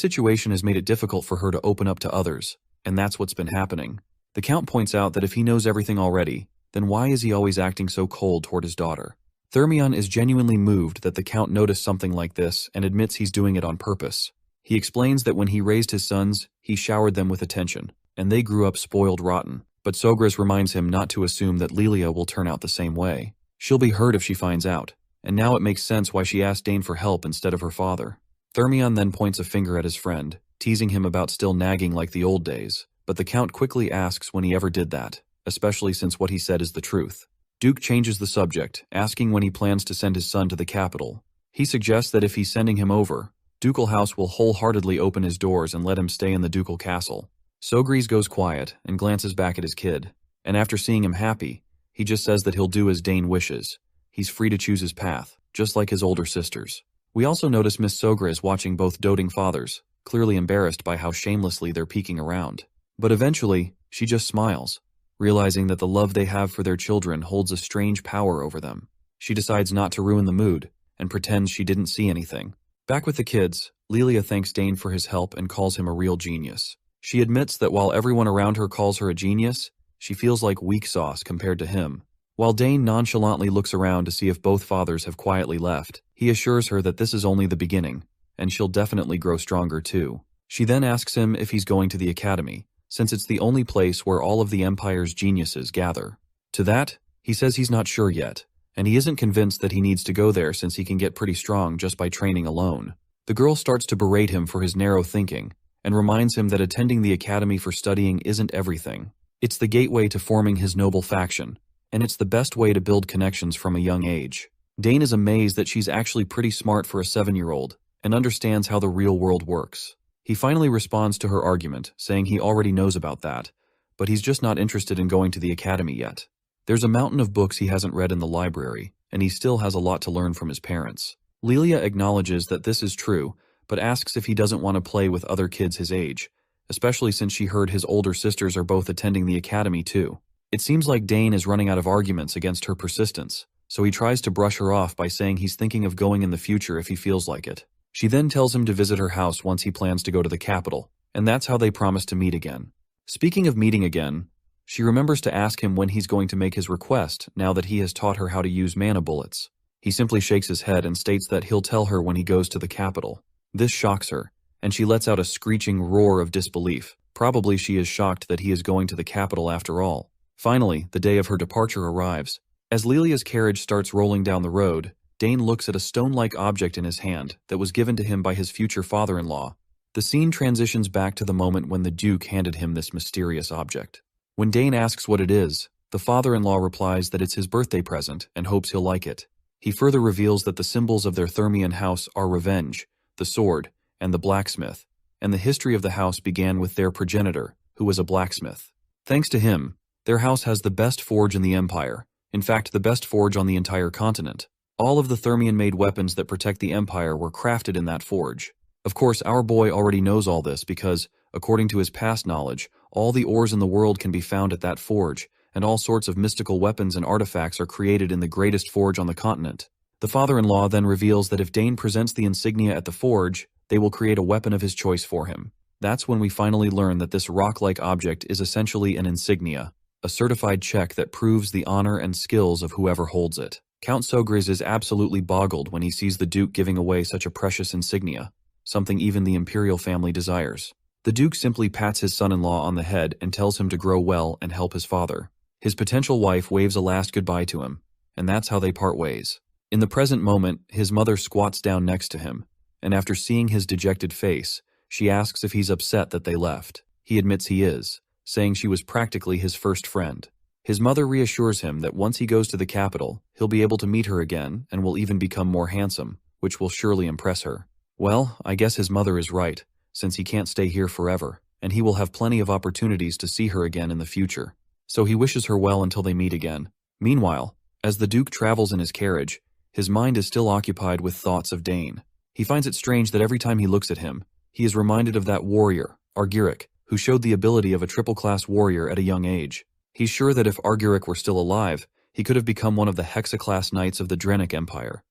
situation has made it difficult for her to open up to others, and that's what's been happening. The Count points out that if he knows everything already, then why is he always acting so cold toward his daughter? Thermion is genuinely moved that the Count noticed something like this and admits he's doing it on purpose. He explains that when he raised his sons, he showered them with attention, and they grew up spoiled rotten. But Sogris reminds him not to assume that Lilia will turn out the same way. She'll be hurt if she finds out, and now it makes sense why she asked Dane for help instead of her father. Thermion then points a finger at his friend, teasing him about still nagging like the old days, but the Count quickly asks when he ever did that, especially since what he said is the truth. Duke changes the subject, asking when he plans to send his son to the capital. He suggests that if he's sending him over, Ducal House will wholeheartedly open his doors and let him stay in the ducal castle. Sogris goes quiet and glances back at his kid, and after seeing him happy, he just says that he'll do as Dane wishes. He's free to choose his path, just like his older sisters. We also notice Miss Sogris watching both doting fathers, clearly embarrassed by how shamelessly they're peeking around. But eventually, she just smiles, realizing that the love they have for their children holds a strange power over them. She decides not to ruin the mood, and pretends she didn't see anything. Back with the kids, Lilia thanks Dane for his help and calls him a real genius. She admits that while everyone around her calls her a genius, she feels like weak sauce compared to him. While Dane nonchalantly looks around to see if both fathers have quietly left, he assures her that this is only the beginning, and she'll definitely grow stronger too. She then asks him if he's going to the academy, since it's the only place where all of the Empire's geniuses gather. To that, he says he's not sure yet, and he isn't convinced that he needs to go there since he can get pretty strong just by training alone. The girl starts to berate him for his narrow thinking, and reminds him that attending the academy for studying isn't everything. It's the gateway to forming his noble faction, and it's the best way to build connections from a young age. Dane is amazed that she's actually pretty smart for a 7-year-old, and understands how the real world works. He finally responds to her argument, saying he already knows about that, but he's just not interested in going to the academy yet. There's a mountain of books he hasn't read in the library, and he still has a lot to learn from his parents. Lilia acknowledges that this is true, but asks if he doesn't want to play with other kids his age, especially since she heard his older sisters are both attending the academy too. It seems like Dane is running out of arguments against her persistence, so he tries to brush her off by saying he's thinking of going in the future if he feels like it. She then tells him to visit her house once he plans to go to the capital, and that's how they promise to meet again. Speaking of meeting again, she remembers to ask him when he's going to make his request now that he has taught her how to use mana bullets. He simply shakes his head and states that he'll tell her when he goes to the capital. This shocks her, and she lets out a screeching roar of disbelief. Probably she is shocked that he is going to the capital after all. Finally, the day of her departure arrives. As Lilia's carriage starts rolling down the road, Dane looks at a stone-like object in his hand that was given to him by his future father-in-law. The scene transitions back to the moment when the Duke handed him this mysterious object. When Dane asks what it is, the father-in-law replies that it's his birthday present and hopes he'll like it. He further reveals that the symbols of their Thermian house are revenge, the sword, and the blacksmith, and the history of the house began with their progenitor, who was a blacksmith. Thanks to him, their house has the best forge in the Empire, in fact the best forge on the entire continent. All of the Thermian-made weapons that protect the Empire were crafted in that forge. Of course, our boy already knows all this because, according to his past knowledge, all the ores in the world can be found at that forge, and all sorts of mystical weapons and artifacts are created in the greatest forge on the continent. The father-in-law then reveals that if Dane presents the insignia at the forge, they will create a weapon of his choice for him. That's when we finally learn that this rock-like object is essentially an insignia, a certified check that proves the honor and skills of whoever holds it. Count Sogriz is absolutely boggled when he sees the Duke giving away such a precious insignia, something even the imperial family desires. The Duke simply pats his son-in-law on the head and tells him to grow well and help his father. His potential wife waves a last goodbye to him, and that's how they part ways. In the present moment, his mother squats down next to him, and after seeing his dejected face, she asks if he's upset that they left. He admits he is, saying she was practically his first friend. His mother reassures him that once he goes to the capital, he'll be able to meet her again and will even become more handsome, which will surely impress her. Well, I guess his mother is right, since he can't stay here forever, and he will have plenty of opportunities to see her again in the future. So he wishes her well until they meet again. Meanwhile, as the Duke travels in his carriage, his mind is still occupied with thoughts of Dane. He finds it strange that every time he looks at him, he is reminded of that warrior, Argyric, who showed the ability of a triple-class warrior at a young age. He's sure that if Argyric were still alive, he could have become one of the hexaclass knights of the Drenic Empire.